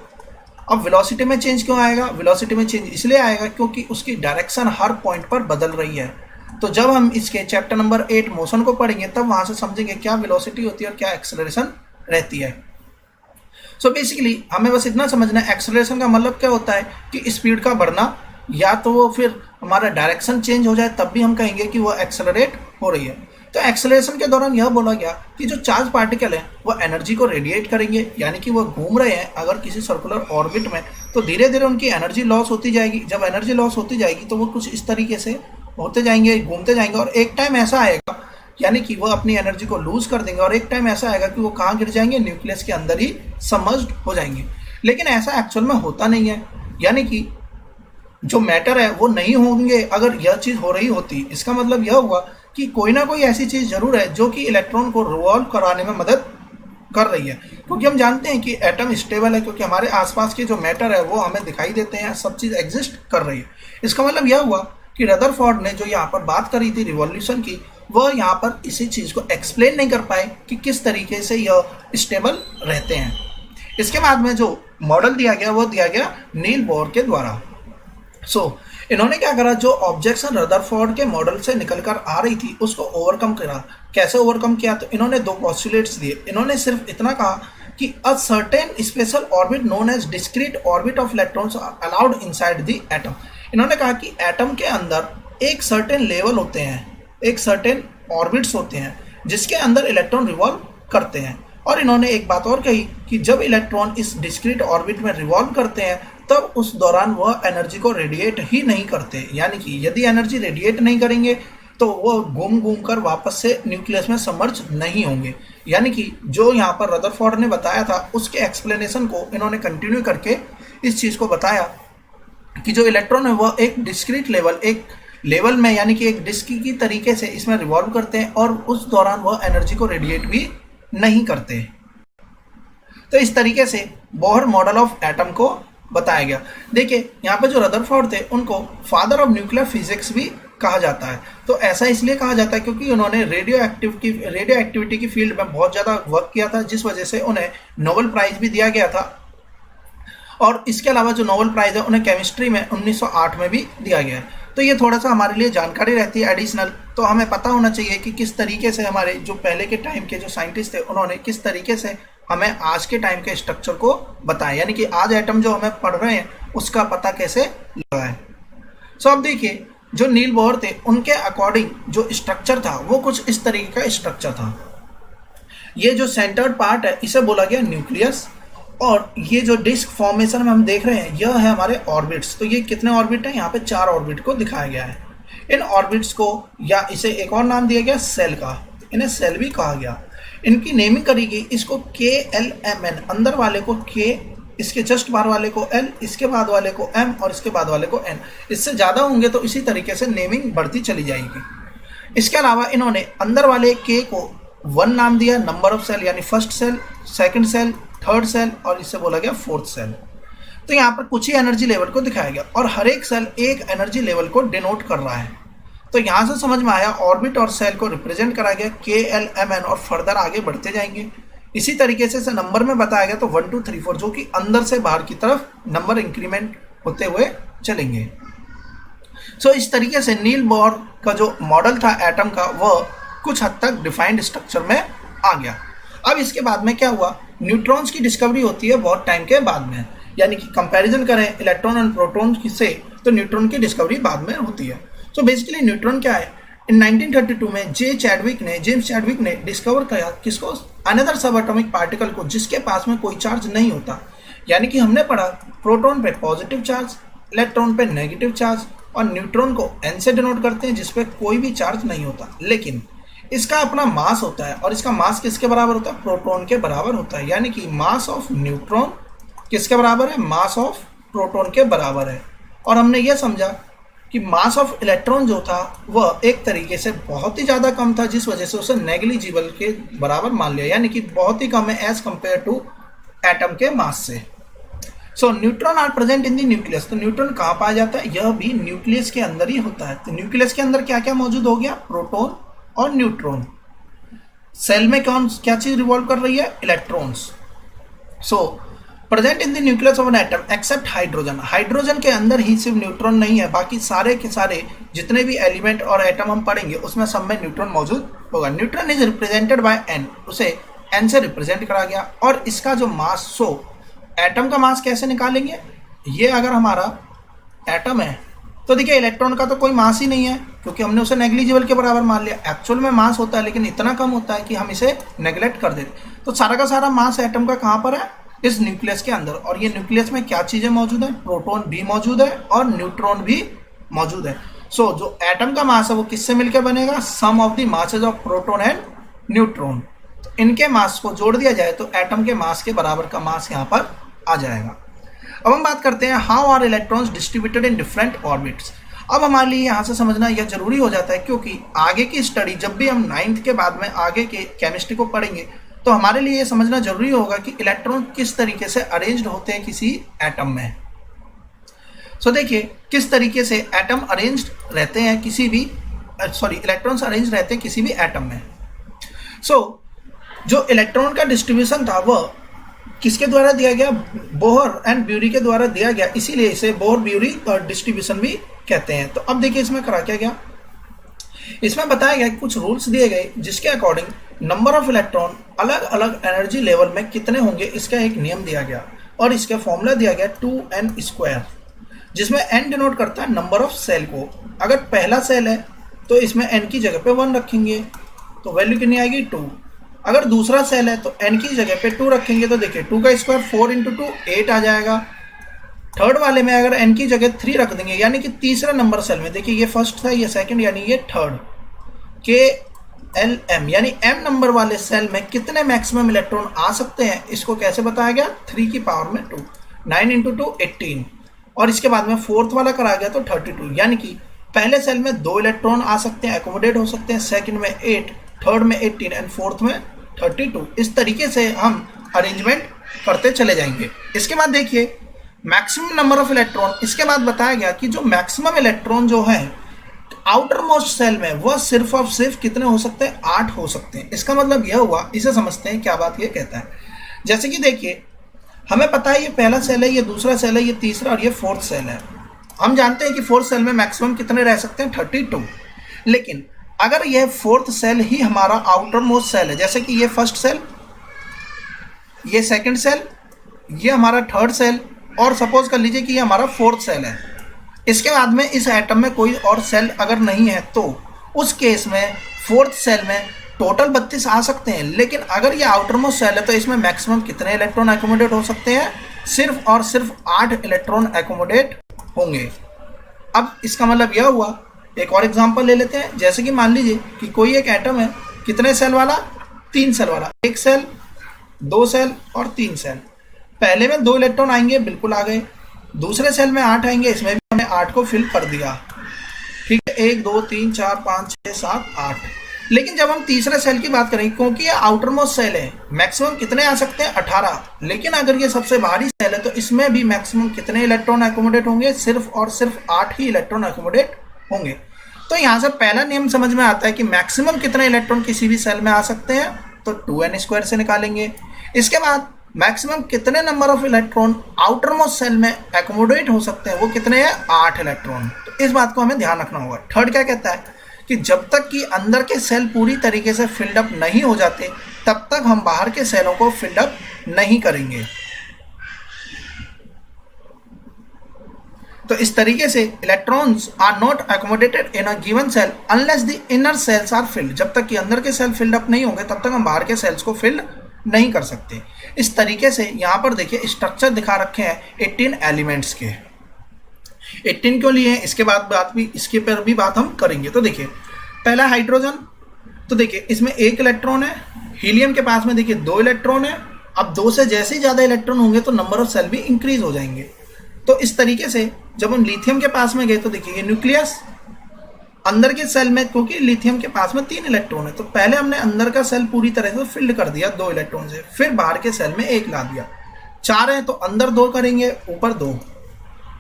अब वेलोसिटी में चेंज क्यों आएगा, वेलोसिटी में चेंज इसलिए आएगा क्योंकि उसकी डायरेक्शन हर पॉइंट पर बदल रही है। तो जब हम इसके चैप्टर नंबर 8 मोशन को पढ़ेंगे तब वहाँ से समझेंगे क्या वेलोसिटी होती है और क्या एक्सेलरेशन रहती है। बेसिकली हमें बस इतना समझना है, एक्सेलरेशन का मतलब क्या होता है कि स्पीड का बढ़ना, या तो वो फिर हमारा डायरेक्शन चेंज हो जाए तब भी हम कहेंगे कि वो एक्सेलरेट हो रही है। तो एक्सेलरेशन के दौरान यह बोला गया कि जो चार्ज पार्टिकल है वो एनर्जी को रेडिएट करेंगे, यानी कि वो घूम रहे हैं अगर किसी सर्कुलर ऑर्बिट में, तो धीरे धीरे उनकी एनर्जी लॉस होती जाएगी। जब एनर्जी लॉस होती जाएगी तो वो कुछ इस तरीके से होते जाएंगे, घूमते जाएंगे, और एक टाइम ऐसा आएगा यानी कि वो अपनी एनर्जी को लूज कर देंगे, और एक टाइम ऐसा आएगा कि वो कहाँ गिर जाएंगे, न्यूक्लियस के अंदर ही सबमर्ज्ड हो जाएंगे। लेकिन ऐसा एक्चुअल में होता नहीं है, यानी कि जो मैटर है वो नहीं होंगे अगर यह चीज़ हो रही होती। इसका मतलब यह हुआ कि कोई ना कोई ऐसी चीज़ जरूर है जो कि इलेक्ट्रॉन को रिवॉल्व कराने में मदद कर रही है, क्योंकि हम जानते हैं कि एटम स्टेबल है, क्योंकि हमारे आसपास के जो मैटर है वो हमें दिखाई देते हैं, सब चीज़ एग्जिस्ट कर रही है। इसका मतलब यह हुआ कि रदरफोर्ड ने जो यहाँ पर बात करी थी रिवॉल्यूशन की, वह यहाँ पर इसी चीज़ को एक्सप्लेन नहीं कर पाए कि किस तरीके से यह स्टेबल रहते हैं। इसके बाद में जो मॉडल दिया गया वो दिया गया नील बोर के द्वारा। इन्होंने क्या करा, जो ऑब्जेक्शन रदरफोर्ड के मॉडल से निकल कर आ रही थी उसको ओवरकम करा। कैसे ओवरकम किया, तो इन्होंने दो पॉस्टुलेट्स दिए। इन्होंने सिर्फ इतना कहा कि a certain special orbit known as discrete orbit of electrons are allowed inside the atom. इन्होंने कहा कि एटम के अंदर एक सर्टेन लेवल होते हैं, एक सर्टेन ऑर्बिट्स होते हैं जिसके अंदर इलेक्ट्रॉन रिवॉल्व करते हैं। और इन्होंने एक बात और कही कि जब इलेक्ट्रॉन इस डिस्क्रीट ऑर्बिट में रिवॉल्व करते हैं तब उस दौरान वह एनर्जी को रेडिएट ही नहीं करते, यानी कि यदि एनर्जी रेडिएट नहीं करेंगे तो वो घूम घूम कर वापस से न्यूक्लियस में सबमर्ज नहीं होंगे। यानी कि जो यहाँ पर रदरफोर्ड ने बताया था उसके एक्सप्लेनेशन को इन्होंने कंटिन्यू करके इस चीज़ को बताया कि जो इलेक्ट्रॉन है वह एक डिस्क्रीट लेवल, एक लेवल में यानी कि एक डिस्क की तरीके से इसमें रिवॉल्व करते हैं और उस दौरान वह एनर्जी को रेडिएट भी नहीं करते। तो इस तरीके से बोहर मॉडल ऑफ एटम को बताया गया। देखिए यहाँ पे जो रदरफोर्ड थे उनको फादर ऑफ न्यूक्लियर फिजिक्स भी कहा जाता है। तो ऐसा इसलिए कहा जाता है क्योंकि उन्होंने रेडियो एक्टिविटी की फील्ड में बहुत ज़्यादा वर्क किया था, जिस वजह से उन्हें नोबेल प्राइज भी दिया गया था। और इसके अलावा जो नोबेल प्राइज है उन्हें केमिस्ट्री में 1908 में भी दिया गया है। तो ये थोड़ा सा हमारे लिए जानकारी रहती है एडिशनल, तो हमें पता होना चाहिए कि किस तरीके से हमारे जो पहले के टाइम के जो साइंटिस्ट थे उन्होंने किस तरीके से हमें आज के टाइम के स्ट्रक्चर को बताया, यानी कि आज एटम जो हमें पढ़ रहे हैं उसका पता कैसे लगा है। अब देखिए जो नील बोहर थे उनके अकॉर्डिंग जो स्ट्रक्चर था वो कुछ इस तरीके का स्ट्रक्चर था। ये जो सेंटर्ड पार्ट है इसे बोला गया न्यूक्लियस, और ये जो डिस्क फॉर्मेशन में हम देख रहे हैं यह है हमारे ऑर्बिट्स। तो ये कितने ऑर्बिट हैं, यहाँ पे 4 ऑर्बिट को दिखाया गया है। इन ऑर्बिट्स को या इसे एक और नाम दिया गया सेल का, इन्हें सेल भी कहा गया। इनकी नेमिंग करी गई, इसको KLMN, अंदर वाले को K, इसके जस्ट बाहर वाले को L, इसके बाद वाले को M और इसके बाद वाले को N। इससे ज़्यादा होंगे तो इसी तरीके से नेमिंग बढ़ती चली जाएगी। इसके अलावा इन्होंने अंदर वाले K को 1 नाम दिया, नंबर ऑफ सेल यानी first shell, second shell, third shell, और इससे बोला गया फोर्थ सेल। तो यहाँ पर कुछ ही एनर्जी लेवल को दिखाया गया और हर एक सेल एक एनर्जी लेवल को डिनोट कर रहा है। तो यहाँ से समझ में आया ऑर्बिट और सेल को रिप्रेजेंट करा गया KLMN, और फर्दर आगे बढ़ते जाएंगे। इसी तरीके से नंबर में बताया गया तो 1 2 3 4, जो कि अंदर से बाहर की तरफ नंबर इंक्रीमेंट होते हुए चलेंगे। इस तरीके से नील बोहर का जो मॉडल था एटम का वह कुछ हद तक डिफाइंड स्ट्रक्चर में आ गया। अब इसके बाद में क्या हुआ, न्यूट्रॉन्स की डिस्कवरी होती है बहुत टाइम के बाद में, यानी कि कंपैरिजन करें इलेक्ट्रॉन और प्रोटॉन से तो न्यूट्रॉन की डिस्कवरी बाद में होती है। बेसिकली न्यूट्रॉन क्या है, इन 1932 में जेम्स चैडविक ने डिस्कवर किया किसको, अनदर सब एटॉमिक पार्टिकल को जिसके पास में कोई चार्ज नहीं होता। यानी कि हमने पढ़ा प्रोटॉन पे पॉजिटिव चार्ज, इलेक्ट्रॉन पे नेगेटिव चार्ज, और न्यूट्रॉन को N से डिनोट करते हैं जिसपे कोई भी चार्ज नहीं होता, लेकिन इसका अपना मास होता है और इसका मास किसके बराबर होता है, प्रोटॉन के बराबर होता है। यानी कि मास ऑफ न्यूट्रॉन किसके बराबर है, मास ऑफ प्रोटॉन के बराबर है। और हमने यह समझा कि मास ऑफ इलेक्ट्रॉन जो था वह एक तरीके से बहुत ही ज़्यादा कम था, जिस वजह से उसे नेग्लिजिबल के बराबर मान लिया, यानी कि बहुत ही कम है एज कंपेयर टू एटम के मास से। Neutron are present in the nucleus. तो न्यूट्रॉन कहाँ पाया जाता है, यह भी न्यूक्लियस के अंदर ही होता है। तो न्यूक्लियस के अंदर क्या क्या मौजूद हो गया, प्रोटॉन और न्यूट्रॉन। सेल में क्या चीज रिवॉल्व कर रही है, electrons. Present in the nucleus of an atom except hydrogen. Hydrogen के अंदर ही सिर्फ न्यूट्रॉन नहीं है, बाकी सारे के सारे जितने भी एलिमेंट और एटम हम पढ़ेंगे उसमें सब में न्यूट्रॉन मौजूद होगा। Neutron is represented by N, उसे N से रिप्रेजेंट करा गया। और इसका जो मास, एटम का मास कैसे निकालेंगे, ये अगर हमारा एटम है तो देखिए इलेक्ट्रॉन का तो कोई मास ही नहीं है क्योंकि हमने उसे नेग्लिजिबल के बराबर मान लिया। एक्चुअल में मास होता है लेकिन इतना कम होता है कि हम इसे नेग्लेक्ट कर देते। तो सारा का सारा मास एटम का कहाँ पर है, इस न्यूक्लियस के अंदर। और ये न्यूक्लियस में क्या चीजें मौजूद है, प्रोटॉन भी मौजूद है और न्यूट्रॉन भी मौजूद है। जो एटम का मास है वो किससे मिलकर बनेगा, sum of the masses of proton and neutron. इनके मास को जोड़ दिया जाए तो एटम के मास के बराबर का मास यहाँ पर आ जाएगा। अब हम बात करते हैं how are electrons distributed in different orbits. अब हमारे लिए यहाँ से समझना यह जरूरी हो जाता है, क्योंकि आगे की स्टडी जब भी हम 9th के बाद में आगे के केमिस्ट्री को पढ़ेंगे तो हमारे लिए ये समझना जरूरी होगा कि इलेक्ट्रॉन किस तरीके से अरेंज्ड होते हैं किसी एटम में। सो देखिए किस तरीके से एटम अरेंज्ड रहते हैं किसी भी इलेक्ट्रॉन्स अरेंज रहते हैं किसी भी एटम में। जो इलेक्ट्रॉन का डिस्ट्रीब्यूशन था वह किसके द्वारा दिया गया, बोहर एंड ब्यूरी के द्वारा दिया गया, इसीलिए इसे बोहर ब्यूरी डिस्ट्रीब्यूशन भी कहते हैं। तो अब देखिए इसमें करा क्या गया, इसमें बताया गया कुछ रूल्स दिए गए जिसके अकॉर्डिंग नंबर ऑफ इलेक्ट्रॉन अलग अलग एनर्जी लेवल में कितने होंगे इसका एक नियम दिया गया और इसका फॉर्मूला दिया गया 2n², जिसमें n डिनोट करता है नंबर ऑफ सेल को। अगर पहला सेल है तो इसमें n की जगह पे 1 रखेंगे तो वैल्यू कितनी आएगी 2। अगर दूसरा सेल है तो n की जगह पे 2 रखेंगे तो देखिए 2 का स्क्वायर 4 × 2 8 आ जाएगा। थर्ड वाले में अगर n की जगह 3 रख देंगे यानी कि तीसरा नंबर सेल में, देखिए ये फर्स्ट था ये सेकंड यानी ये थर्ड, KLM यानी m नंबर वाले सेल में कितने मैक्सिमम इलेक्ट्रॉन आ सकते हैं इसको कैसे बताया गया 3 की पावर में 2, 9 × 2 18। और इसके बाद में फोर्थ वाला करा गया तो 32, यानी कि पहले सेल में 2 इलेक्ट्रॉन आ सकते हैं, एकोमोडेट हो सकते हैं, सेकंड में 8, थर्ड में 18 एंड फोर्थ में 32। इस तरीके से हम अरेंजमेंट करते चले जाएंगे। इसके बाद देखिए मैक्सिमम नंबर ऑफ इलेक्ट्रॉन, इसके बाद बताया गया कि जो मैक्सिमम इलेक्ट्रॉन जो है आउटर मोस्ट सेल में वह सिर्फ और सिर्फ कितने हो सकते हैं 8 हो सकते हैं। इसका मतलब यह हुआ, इसे समझते हैं क्या बात ये कहता है। जैसे कि देखिए हमें पता है ये पहला सेल है, ये दूसरा सेल है, ये तीसरा और ये फोर्थ सेल है। हम जानते हैं कि फोर्थ सेल में मैक्सिमम कितने रह सकते हैं 32। लेकिन अगर यह फोर्थ सेल ही हमारा आउटर मोस्ट सेल है, जैसे कि ये फर्स्ट सेल, ये सेकंड सेल, ये हमारा थर्ड सेल और सपोज कर लीजिए कि ये हमारा फोर्थ सेल है। इसके बाद में इस एटम में कोई और सेल अगर नहीं है तो उस केस में फोर्थ सेल में टोटल 32 आ सकते हैं। लेकिन अगर ये आउटर मोस्ट सेल है तो इसमें मैक्सिमम कितने इलेक्ट्रॉन एकोमोडेट हो सकते हैं, सिर्फ और सिर्फ 8 इलेक्ट्रॉन एकोमोडेट होंगे। अब इसका मतलब यह हुआ, एक और एग्जांपल ले लेते हैं। जैसे कि मान लीजिए कि कोई एक एटम है कितने सेल वाला, 3 सेल वाला, 1 सेल, 2 सेल और 3 सेल। पहले में 2 इलेक्ट्रॉन आएंगे, बिल्कुल आ गए। दूसरे सेल में 8 आएंगे, इसमें भी हमने 8 को फिल कर दिया, ठीक है। 1 2 3 4 5 6 7 8। लेकिन जब हम तीसरे सेल की बात करें, क्योंकि ये आउटर मोस्ट सेल है, मैक्सिमम कितने आ सकते हैं 18। लेकिन अगर ये सबसे बाहरी सेल है तो इसमें भी मैक्सिमम कितने इलेक्ट्रॉन एकोमोडेट होंगे, सिर्फ और सिर्फ 8 ही इलेक्ट्रॉन एकोमोडेट होंगे। तो यहाँ से पहला नियम समझ में आता है कि मैक्सिमम कितने इलेक्ट्रॉन किसी भी सेल में आ सकते हैं, तो 2n² से निकालेंगे। इसके बाद मैक्सिमम कितने number of electron outer most shell में एकोमोडेट हो सकते हैं, वो कितने हैं 8 इलेक्ट्रॉन। तो इस बात को हमें ध्यान रखना होगा। थर्ड क्या कहता है कि जब तक कि अंदर के सेल पूरी तरीके से फिल्ड अप नहीं हो जाते तब तक हम बाहर के सेलों को फिल्ड अप नहीं करेंगे। तो इस तरीके से electrons are not accommodated in a given shell unless the inner shells are filled. जब तक कि अंदर के सेल फिल्ड अप नहीं होंगे तब तक हम बाहर के सेल्स को फिल्ड नहीं कर सकते। इस तरीके से यहाँ पर देखिए स्ट्रक्चर दिखा रखे हैं 18 एलिमेंट्स के। 18 क्यों लिए हैं इसके बाद इसके पर भी बात हम करेंगे। तो देखिए पहला हाइड्रोजन, तो देखिए इसमें 1 इलेक्ट्रॉन है। हीलियम के पास में देखिए 2 इलेक्ट्रॉन है। अब 2 से जैसे ही ज़्यादा इलेक्ट्रॉन होंगे तो नंबर ऑफ सेल भी इंक्रीज हो जाएंगे। तो इस तरीके से जब हम लिथियम के पास में गए तो देखिए ये न्यूक्लियस, अंदर के सेल में क्योंकि लिथियम के पास में 3 इलेक्ट्रॉन है तो पहले हमने अंदर का सेल पूरी तरह से फिल्ड कर दिया 2 इलेक्ट्रॉन से, फिर बाहर के सेल में 1 ला दिया। 4 है तो अंदर 2 करेंगे, ऊपर 2।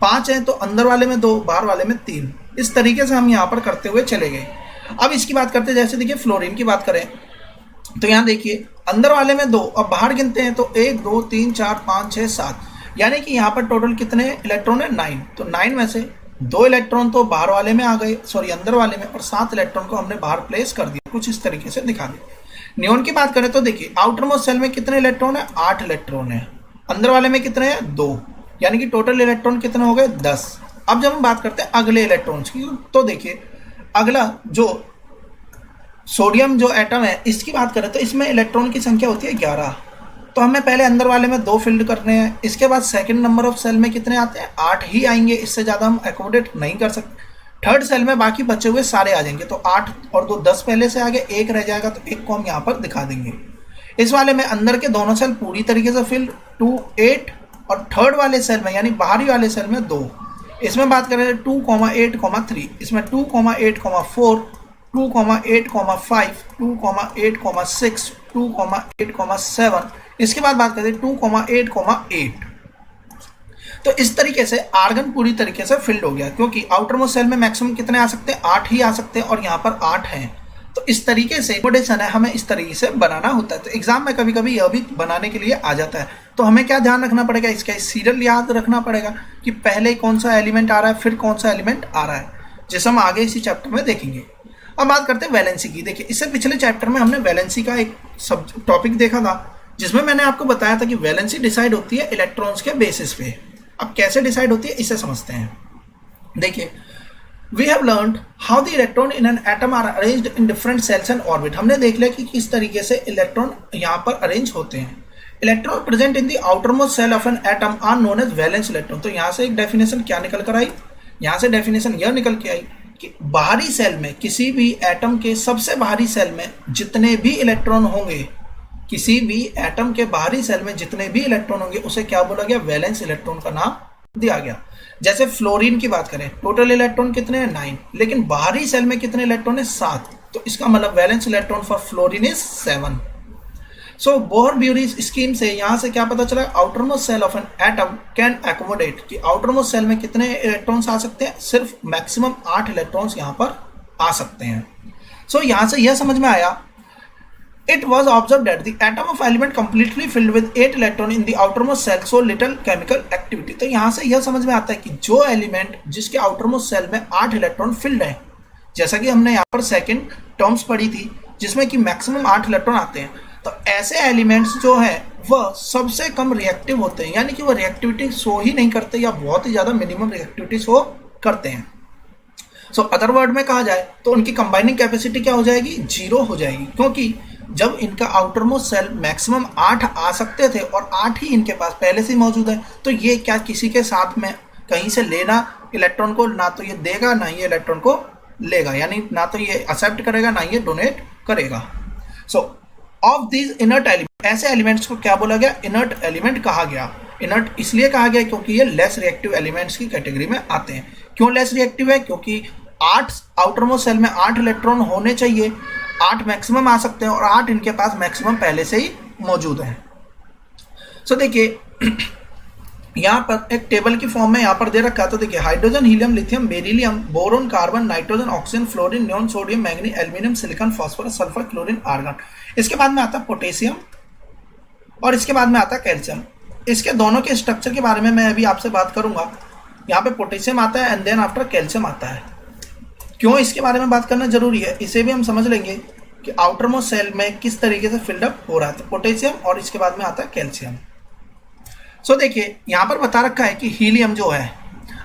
5 है तो अंदर वाले में 2, बाहर वाले में 3। इस तरीके से हम यहाँ पर करते हुए चले गए। अब इसकी बात करते हैं, जैसे देखिए फ्लोरीन की बात करें तो यहाँ देखिए अंदर वाले में 2 और बाहर गिनते हैं तो 1 2 3 4 5 6 7, यानी कि यहाँ पर टोटल कितने इलेक्ट्रॉन है 9। तो 9 में से 2 इलेक्ट्रॉन तो बाहर वाले में आ गए, अंदर वाले में, और 7 इलेक्ट्रॉन को हमने बाहर प्लेस कर दिया। कुछ इस तरीके से दिखा दिया। नियोन की बात करें तो देखिए आउटर मोस्ट सेल में कितने इलेक्ट्रॉन है 8 इलेक्ट्रॉन है, अंदर वाले में कितने हैं 2, यानी कि टोटल इलेक्ट्रॉन कितने हो गए 10। अब जब हम बात करते हैं अगले इलेक्ट्रॉन्स की तो देखिए अगला जो सोडियम जो एटम है इसकी बात करें तो इसमें इलेक्ट्रॉन की संख्या होती है 11। तो हमें पहले अंदर वाले में 2 फिल्ड करने हैं। इसके बाद सेकंड नंबर ऑफ सेल में कितने आते हैं 8 ही आएंगे, इससे ज़्यादा हम एकोमोडेट नहीं कर सकते। थर्ड सेल में बाकी बचे हुए सारे आ जाएंगे, तो 8 और 2 10 पहले से आगे, 1 रह जाएगा तो 1 को हम यहाँ पर दिखा देंगे। इस वाले में अंदर के दोनों सेल पूरी तरीके से फिल्ड 2 8 और थर्ड वाले सेल में यानी बाहरी वाले सेल में 2, इसमें बात करें 2,8,3, इसमें 2,8,4, 2,8,5, 2,8,6, 2,8,7, इसके बाद बात करें 2,8,8। तो इस तरीके से आर्गन पूरी तरीके से फिल्ड हो गया, क्योंकि आउटर मोस्ट सेल में मैक्सिमम कितने आ सकते हैं, 8 ही आ सकते हैं, और यहाँ पर 8 हैं। तो इस तरीके से मोडेशन है, हमें इस तरीके से बनाना होता है। तो एग्जाम में कभी कभी यह भी बनाने के लिए आ जाता है। तो हमें क्या ध्यान रखना पड़ेगा, इसका सीरियल याद रखना पड़ेगा कि पहले कौन सा एलिमेंट आ रहा है, फिर कौन सा एलिमेंट आ रहा है, जैसे हम आगे इसी चैप्टर में देखेंगे। अब बात करते हैं वैलेंसी की। देखिए, इससे पिछले चैप्टर में हमने वैलेंसी का एक सब टॉपिक देखा था, जिसमें मैंने आपको बताया था कि वैलेंसी डिसाइड होती है इलेक्ट्रॉन्स के बेसिस पे। अब कैसे डिसाइड होती है इसे समझते हैं। देखिए, we have learned how the electron in an atom are arranged in different shells and orbit. हमने देख लिया कि किस तरीके से इलेक्ट्रॉन यहाँ पर अरेंज होते हैं। Electron present in the outermost shell of an atom are known as valence electron. तो यहाँ से एक डेफिनेशन क्या निकल कर आई, यहाँ से डेफिनेशन यह निकल के आई कि बाहरी सेल में, किसी भी एटम के सबसे बाहरी सेल में जितने भी इलेक्ट्रॉन होंगे, किसी भी एटम के बाहरी सेल में जितने भी इलेक्ट्रॉन होंगे, उसे क्या बोला गया, वैलेंस इलेक्ट्रॉन का नाम दिया गया। जैसे फ्लोरीन की बात करें, टोटल इलेक्ट्रॉन कितने हैं, 9, लेकिन बाहरी सेल में कितने इलेक्ट्रॉन है, 7। तो इसका मतलब valence electron for fluorine is 7। So Bohr Bury scheme से यहां से क्या पता चला, outermost shell of an atom can accommodate, कि आउटरमोस्ट सेल में कितने इलेक्ट्रॉन्स आ सकते हैं, सिर्फ मैक्सिमम 8 इलेक्ट्रॉन्स यहां पर आ सकते हैं। सो यहां से यह समझ में आया, it was observed that the atom of element completely filled with 8 electron in the outermost cell so little chemical activity। तो यहाँ से यह समझ में आता है कि जो एलिमेंट जिसके आउटरमोस्ट सेल में 8 इलेक्ट्रॉन फिल्ड है, जैसा कि हमने यहाँ पर सेकंड टर्म्स पढ़ी थी जिसमें कि मैक्सिमम 8 इलेक्ट्रॉन आते हैं, तो ऐसे एलिमेंट्स जो है वह सबसे कम रिएक्टिव होते हैं, यानी कि वह रिएक्टिविटी शो ही नहीं करते या बहुत ही ज्यादा मिनिमम रिएक्टिविटी शो करते हैं। सो अदर वर्ड में कहा जाए तो उनकी कंबाइनिंग कैपेसिटी क्या हो जाएगी, 0 हो जाएगी, क्योंकि जब इनका आउटरमोस्ट सेल मैक्सिमम 8 आ सकते थे और 8 ही इनके पास पहले से मौजूद है, तो ये क्या किसी के साथ में कहीं से लेना इलेक्ट्रॉन को, ना तो ये देगा ना ये इलेक्ट्रॉन को लेगा, यानी ना तो ये एक्सेप्ट करेगा ना ये डोनेट करेगा। सो ऑफ दीज इनर्ट एलिमेंट, ऐसे एलिमेंट्स को क्या बोला गया, इनर्ट एलिमेंट कहा गया। इनर्ट इसलिए कहा गया क्योंकि ये लेस रिएक्टिव एलिमेंट्स की कैटेगरी में आते हैं। क्यों लेस रिएक्टिव है, क्योंकि 8 आउटरमोस्ट सेल में 8 इलेक्ट्रॉन होने चाहिए, 8 मैक्सिमम आ सकते हैं और 8 इनके पास मैक्सिमम पहले से ही मौजूद है। सो देखिए, यहाँ पर एक टेबल की फॉर्म में यहाँ पर दे रखा है। तो देखिए, hydrogen, helium, lithium, beryllium, boron, carbon, nitrogen, oxygen, fluorine, neon, sodium, manganese, aluminium, silicon, phosphorus, sulphur, chlorine, argon. इसके बाद में आता है पोटेशियम और इसके बाद में आता है कैल्शियम। इसके दोनों के स्ट्रक्चर के बारे में मैं अभी आपसे बात करूंगा। यहाँ पे पोटेशियम आता है एंड देन आफ्टर कैल्शियम आता है। क्यों इसके बारे में बात करना जरूरी है, इसे भी हम समझ लेंगे कि आउटरमोस्ट सेल में किस तरीके से फिल्डअप हो रहा है। तो पोटेशियम और इसके बाद में आता है कैल्शियम। सो देखिए, यहाँ पर बता रखा है कि हीलियम जो है,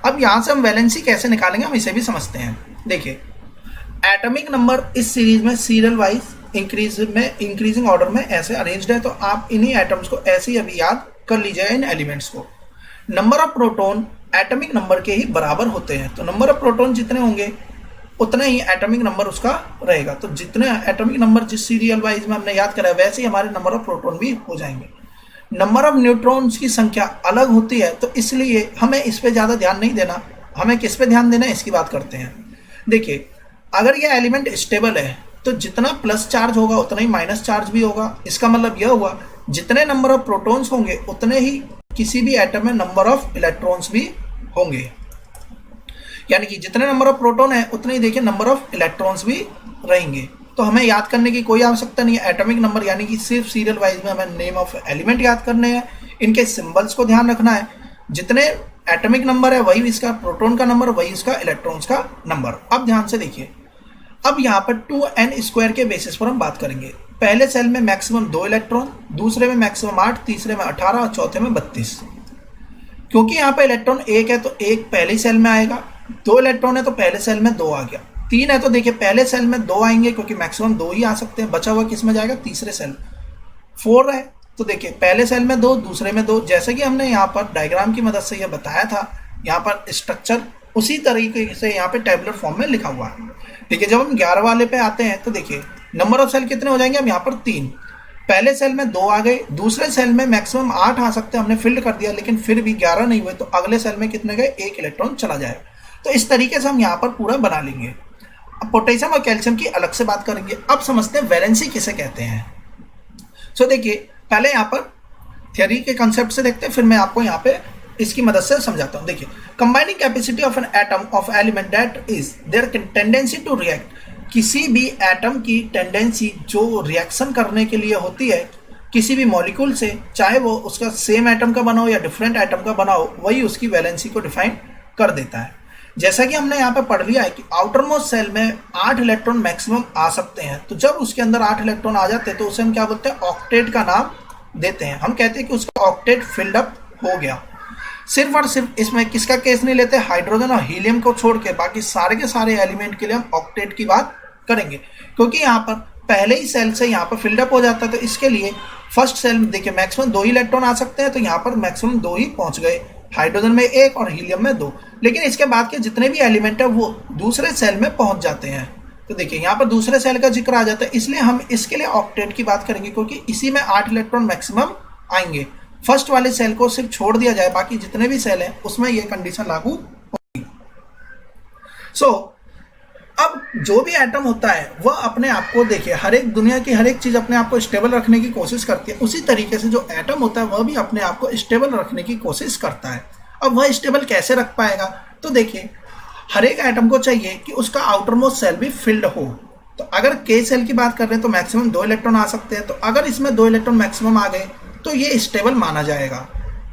अब यहाँ से हम वैलेंसी कैसे निकालेंगे हम इसे भी समझते हैं। देखिए, एटॉमिक नंबर इस सीरीज में सीरियल वाइज इंक्रीजिंग ऑर्डर में ऐसे अरेंज्ड है, तो आप इन्हीं एटम्स को ऐसे ही अभी याद कर लीजिए, इन एलिमेंट्स को। Number of proton atomic number के ही बराबर होते हैं, तो नंबर ऑफ प्रोटॉन जितने होंगे उतने ही एटॉमिक नंबर उसका रहेगा। तो जितने एटॉमिक नंबर जिस सीरियल वाइज में हमने याद करा है, वैसे ही हमारे नंबर ऑफ प्रोटॉन भी हो जाएंगे। नंबर ऑफ न्यूट्रॉन्स की संख्या अलग होती है, तो इसलिए हमें इस पे ज़्यादा ध्यान नहीं देना। हमें किस पे ध्यान देना है इसकी बात करते हैं। देखिए, अगर यह एलिमेंट स्टेबल है तो जितना प्लस चार्ज होगा उतना ही माइनस चार्ज भी होगा। इसका मतलब यह हुआ, जितने नंबर ऑफ प्रोटॉन्स होंगे उतने ही किसी भी एटम में नंबर ऑफ इलेक्ट्रॉन्स भी होंगे, यानी कि जितने नंबर ऑफ प्रोटॉन है उतने ही देखिए नंबर ऑफ इलेक्ट्रॉन्स भी रहेंगे। तो हमें याद करने की कोई आवश्यकता नहीं है एटॉमिक नंबर, यानी कि सिर्फ सीरियल वाइज में हमें नेम ऑफ एलिमेंट याद करने हैं, इनके सिंबल्स को ध्यान रखना है। जितने एटॉमिक नंबर है वही इसका प्रोटॉन का नंबर, वही इसका इलेक्ट्रॉन्स का नंबर। अब ध्यान से देखिए, अब यहाँ पर 2n² के बेसिस पर हम बात करेंगे। पहले सेल में मैक्सिमम 2 इलेक्ट्रॉन, दूसरे में मैक्सिमम 8, तीसरे में 18 और चौथे में 32। क्योंकि यहाँ पे इलेक्ट्रॉन 1 है तो 1 पहले सेल में आएगा, 2 इलेक्ट्रॉन है तो पहले सेल में 2 आ गया, 3 है तो देखिए पहले सेल में 2 आएंगे क्योंकि मैक्सिमम 2 ही आ सकते हैं, बचा हुआ किस में जाएगा, तीसरे सेल। 4 है तो देखिए पहले सेल में 2, दूसरे में 2, जैसे कि हमने यहाँ पर डायग्राम की मदद से यह बताया था। यहाँ पर स्ट्रक्चर उसी तरीके से यहाँ पे टेबुलर फॉर्म में लिखा हुआ है। ठीक है, जब हम 11 वाले पे आते हैं तो देखिए नंबर ऑफ सेल कितने हो जाएंगे, अब यहाँ पर 3, पहले सेल में 2 आ गए, दूसरे सेल में मैक्सिमम 8 आ सकते हैं, हमने फिल्ड कर दिया, लेकिन फिर भी 11 नहीं हुए, तो अगले सेल में कितने गए, 1 इलेक्ट्रॉन चला जाएगा। तो इस तरीके से हम यहाँ पर पूरा बना लेंगे। अब पोटेशियम और कैल्शियम की अलग से बात करेंगे। अब समझते हैं वैलेंसी किसे कहते हैं। सो देखिए, पहले यहाँ पर थियोरी के कंसेप्ट से देखते हैं, फिर मैं आपको यहाँ पे इसकी मदद से समझाता हूँ। देखिए, combining capacity of an atom of element that is their tendency to react, किसी भी एटम की टेंडेंसी जो रिएक्शन करने के लिए होती है किसी भी मॉलिक्यूल से, चाहे वो उसका सेम एटम का बना हो या डिफरेंट एटम का बना हो, वही उसकी वैलेंसी को डिफाइन कर देता है। जैसा कि हमने यहाँ पे पढ़ लिया है कि आउटर मोस्ट सेल में 8 इलेक्ट्रॉन मैक्सिमम आ सकते हैं, तो जब उसके अंदर 8 इलेक्ट्रॉन आ जाते हैं तो उसे हम क्या बोलते हैं, ऑक्टेट का नाम देते हैं। हम कहते हैं कि उसका ऑक्टेट फिल्ड अप हो गया। सिर्फ और सिर्फ इसमें किसका केस नहीं लेते, हाइड्रोजन और हीलियम को छोड़ के बाकी सारे के सारे एलिमेंट के लिए हम ऑक्टेट की बात करेंगे, क्योंकि यहाँ पर पहले ही सेल से यहाँ पर फिल्ड अप हो जाता है। तो इसके लिए फर्स्ट सेल में देखिए मैक्सिमम 2 ही इलेक्ट्रॉन आ सकते हैं, तो यहाँ पर मैक्सिमम 2 ही पहुंच गए, हाइड्रोजन में 1 और हीलियम में 2। लेकिन इसके बाद के जितने भी एलिमेंट है वो दूसरे सेल में पहुंच जाते हैं। तो देखिए यहाँ पर दूसरे सेल का जिक्र आ जाता है, इसलिए हम इसके लिए ऑक्टेट की बात करेंगे, क्योंकि इसी में 8 इलेक्ट्रॉन मैक्सिमम आएंगे। फर्स्ट वाले सेल को सिर्फ छोड़ दिया जाए, बाकी जितने भी सेल हैं उसमें ये कंडीशन लागू होगी। अब जो भी एटम होता है वह अपने आप को, देखिए हर एक दुनिया की हर एक चीज अपने आप को स्टेबल रखने की कोशिश करती है, उसी तरीके से जो एटम होता है वह भी अपने आप को स्टेबल रखने की कोशिश करता है। अब वह स्टेबल कैसे रख पाएगा, तो देखिए हर एक एटम को चाहिए कि उसका आउटर मोस्ट सेल भी फिल्ड हो। तो अगर के सेल की बात कर रहे हैं तो मैक्सिमम 2 इलेक्ट्रॉन आ सकते हैं, तो अगर इसमें 2 इलेक्ट्रॉन मैक्सिमम आ गए तो ये स्टेबल माना जाएगा।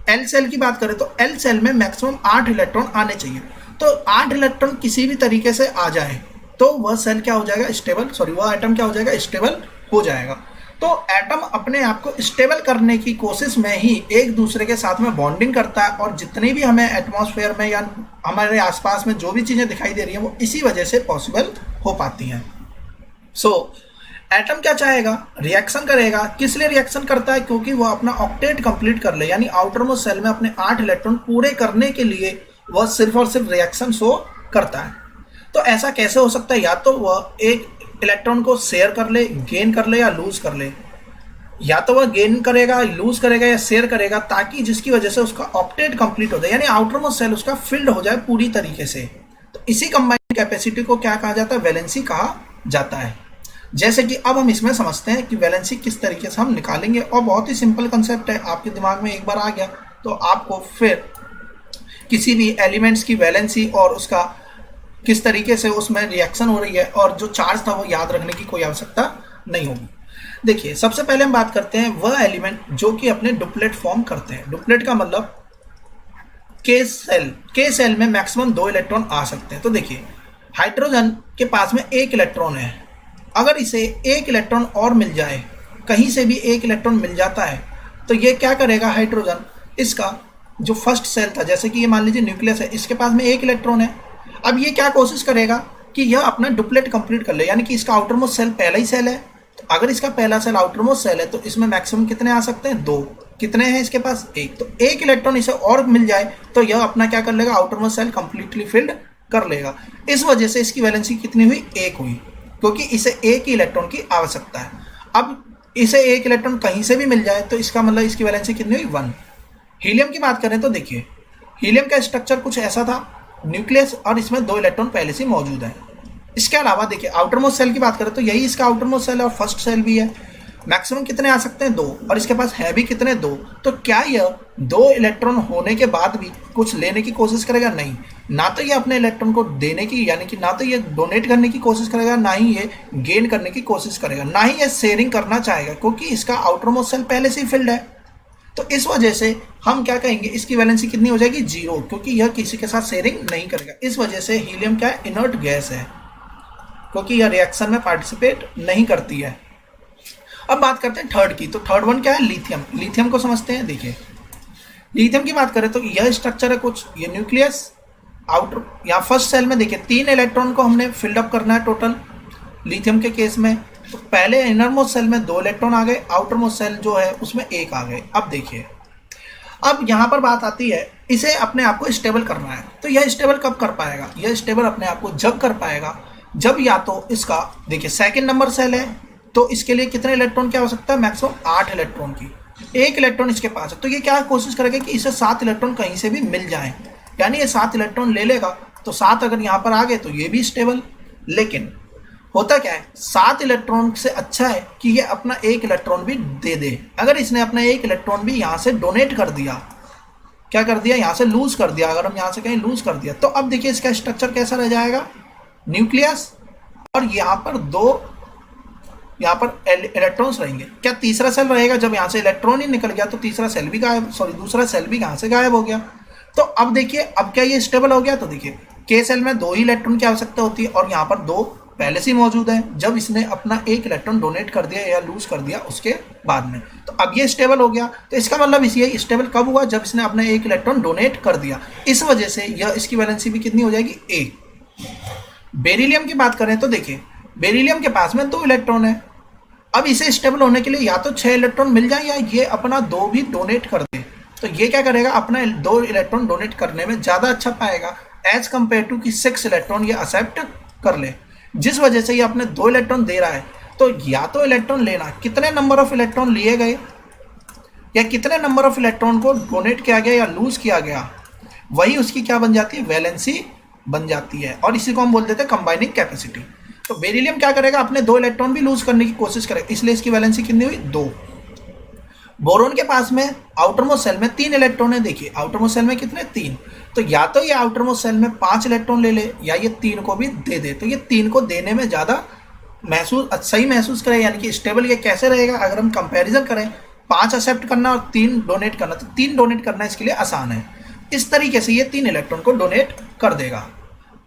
एल सेल की बात करें तो एल सेल में मैक्सिमम 8 इलेक्ट्रॉन आने चाहिए, तो 8 इलेक्ट्रॉन किसी भी तरीके से आ जाए तो वह सेल क्या हो जाएगा, स्टेबल, वह एटम क्या हो जाएगा, स्टेबल हो जाएगा। तो एटम अपने आप को स्टेबल करने की कोशिश में ही एक दूसरे के साथ में बॉन्डिंग करता है, और जितनी भी हमें एटमॉस्फेयर में या हमारे आसपास में जो भी चीजें दिखाई दे रही हैं वो इसी वजह से पॉसिबल हो पाती हैं। एटम क्या चाहेगा, रिएक्शन करेगा। किस लिए रिएक्शन करता है, क्योंकि वो अपना ऑक्टेट कंप्लीट कर ले, यानी आउटर मोस्ट सेल में अपने 8 इलेक्ट्रॉन पूरे करने के लिए वह सिर्फ और सिर्फ रिएक्शन शो करता है। तो ऐसा कैसे हो सकता है, या तो वह एक इलेक्ट्रॉन को शेयर कर ले, गेन कर ले या लूज कर ले, या तो वह गेन करेगा, लूज करेगा या शेयर करेगा, ताकि जिसकी वजह से उसका ऑक्टेट कंप्लीट हो जाए, यानी आउटर मोस्ट सेल उसका फिल्ड हो जाए पूरी तरीके से। तो इसी कंबाइंड कैपेसिटी को क्या कहा जाता है, वैलेंसी कहा जाता है। जैसे कि अब हम इसमें समझते हैं कि वैलेंसी किस तरीके से हम निकालेंगे, और बहुत ही सिंपल कंसेप्ट है, आपके दिमाग में एक बार आ गया तो आपको फिर किसी भी एलिमेंट्स की वैलेंसी और उसका किस तरीके से उसमें रिएक्शन हो रही है और जो चार्ज था वो याद रखने की कोई आवश्यकता नहीं होगी। देखिए सबसे पहले हम बात करते हैं वह एलिमेंट जो कि अपने डुप्लेट फॉर्म करते हैं। डुप्लेट का मतलब के सेल में मैक्सिमम 2 इलेक्ट्रॉन आ सकते हैं। तो देखिए हाइड्रोजन के पास में 1 इलेक्ट्रॉन है, अगर इसे 1 इलेक्ट्रॉन और मिल जाए, कहीं से भी 1 इलेक्ट्रॉन मिल जाता है, तो ये क्या करेगा, हाइड्रोजन इसका जो फर्स्ट सेल था, जैसे कि ये मान लीजिए न्यूक्लियस है, इसके पास में 1 इलेक्ट्रॉन है। अब ये क्या कोशिश करेगा कि यह अपना डुप्लेट कंप्लीट कर ले, यानी कि इसका आउटर मोस्ट सेल पहला ही सेल है, तो अगर इसका पहला सेल आउटर मोस्ट सेल है तो इसमें मैक्सिमम कितने आ सकते हैं, 2। कितने हैं इसके पास, 1। तो 1 इलेक्ट्रॉन इसे और मिल जाए तो यह अपना क्या कर लेगा, outer most shell completely filled कर लेगा। इस वजह से इसकी वैलेंसी कितनी हुई, 1 हुई, क्योंकि इसे 1 ही इलेक्ट्रॉन की आवश्यकता है। अब इसे 1 इलेक्ट्रॉन कहीं से भी मिल जाए तो इसका मतलब इसकी वैलेंसी कितनी हुई, 1। हीलियम की बात करें तो देखिए हीलियम का स्ट्रक्चर कुछ ऐसा था, न्यूक्लियस, और इसमें 2 इलेक्ट्रॉन पहले से मौजूद है। इसके अलावा देखिए आउटर मोस्ट सेल की बात करें तो यही इसका आउटर मोस्ट सेल और फर्स्ट सेल भी है। मैक्सिमम कितने आ सकते हैं, 2, और इसके पास है भी कितने, 2। तो क्या यह 2 इलेक्ट्रॉन होने के बाद भी कुछ लेने की कोशिश करेगा, नहीं। ना तो ये अपने इलेक्ट्रॉन को देने की, यानी कि ना तो ये डोनेट करने की कोशिश करेगा, ना ही ये गेन करने की कोशिश करेगा, ना ही ये शेयरिंग करना चाहेगा, क्योंकि इसका आउटर मोस्ट सेल पहले से ही फिल्ड है। तो इस वजह से हम क्या कहेंगे, इसकी वैलेंसी कितनी हो जाएगी, 0, क्योंकि यह किसी के साथ शेयरिंग नहीं करेगा। इस वजह से हीलियम क्या है, इनर्ट गैस है, क्योंकि यह रिएक्शन में पार्टिसिपेट नहीं करती है। अब बात करते हैं थर्ड की, तो थर्ड वन क्या है, लिथियम। लिथियम को समझते हैं। देखिए लिथियम की बात करें तो यह स्ट्रक्चर है कुछ, ये न्यूक्लियस, आउटर या फर्स्ट सेल में देखिए 3 इलेक्ट्रॉन को हमने फिल्डअप करना है टोटल लिथियम के केस में। तो पहले इनर मोस्ट सेल में 2 इलेक्ट्रॉन आ गए, आउटर मोस्ट सेल जो है उसमें 1 आ गए। अब देखिए अब यहाँ पर बात आती है, इसे अपने आप को स्टेबल करना है। तो यह स्टेबल कब कर पाएगा, यह स्टेबल अपने आप को जब कर पाएगा जब या तो इसका देखिए सेकंड नंबर सेल है तो इसके लिए कितने इलेक्ट्रॉन की आवश्यकता है? मैक्सिमम 8 इलेक्ट्रॉन की। 1 इलेक्ट्रॉन इसके पास है, तो ये क्या कोशिश करेगा कि इसे 7 इलेक्ट्रॉन कहीं से भी मिल जाए, यानी ये 7 इलेक्ट्रॉन ले लेगा। तो 7 अगर यहाँ पर आ गए तो ये भी स्टेबल। लेकिन होता क्या है, 7 इलेक्ट्रॉन से अच्छा है कि ये अपना 1 इलेक्ट्रॉन भी दे दे। अगर इसने अपना 1 इलेक्ट्रॉन भी यहाँ से डोनेट कर दिया, क्या कर दिया, यहाँ से लूज कर दिया, अगर हम यहाँ से कहीं लूज कर दिया, तो अब देखिए इसका स्ट्रक्चर कैसा रह जाएगा, न्यूक्लियस, और यहाँ पर इलेक्ट्रॉन्स रहेंगे। क्या तीसरा सेल रहेगा? जब यहाँ से इलेक्ट्रॉन ही निकल गया तो तीसरा सेल भी गायब, दूसरा सेल भी यहाँ से गायब हो गया। तो अब देखिए, अब क्या ये स्टेबल हो गया? तो देखिए के सेल में 2 ही इलेक्ट्रॉन की आवश्यकता होती है और यहाँ पर 2 पहले से ही मौजूद है, जब इसने अपना 1 इलेक्ट्रॉन डोनेट कर दिया या लूज कर दिया उसके बाद में। तो अब ये स्टेबल हो गया। तो इसका मतलब ये स्टेबल कब हुआ? जब इसने अपना 1 इलेक्ट्रॉन डोनेट कर दिया। इस वजह से यह इसकी वैलेंसी भी कितनी हो जाएगी? 1। बेरिलियम की बात करें तो देखिए बेरिलियम के पास में 2 इलेक्ट्रॉन है। अब इसे स्टेबल होने के लिए या तो 6 इलेक्ट्रॉन मिल जाए या ये अपना 2 भी डोनेट कर दे। तो ये क्या करेगा? अपना 2 इलेक्ट्रॉन डोनेट करने में ज़्यादा अच्छा पाएगा एज कंपेयर टू कि 6 इलेक्ट्रॉन ये एक्सेप्ट कर ले। जिस वजह से ये अपने 2 इलेक्ट्रॉन दे रहा है, तो या तो इलेक्ट्रॉन लेना, कितने नंबर ऑफ इलेक्ट्रॉन लिए गए या कितने नंबर ऑफ इलेक्ट्रॉन को डोनेट किया गया या लूज किया गया, वही उसकी क्या बन जाती है? वैलेंसी बन जाती है। और इसी को हम बोल देते हैं कंबाइनिंग कैपेसिटी। तो बेरिलियम क्या करेगा? अपने 2 इलेक्ट्रॉन भी लूज करने की कोशिश करेगा, इसलिए इसकी वैलेंसी कितनी हुई? 2। बोरोन के पास में आउटरमोस्ट सेल में 3 इलेक्ट्रॉन है। देखिए आउटरमोस्ट सेल में कितने? 3। तो या तो ये आउटरमोस्ट सेल में 5 इलेक्ट्रॉन ले ले या ये 3 को भी दे दे। तो ये 3 को देने में ज़्यादा सही महसूस करे, यानी कि स्टेबल ये कैसे रहेगा? अगर हम कंपैरिजन करें 5 एक्सेप्ट करना और 3 डोनेट करना, तो 3 डोनेट करना इसके लिए आसान है। इस तरीके से ये 3 इलेक्ट्रॉन को डोनेट कर देगा।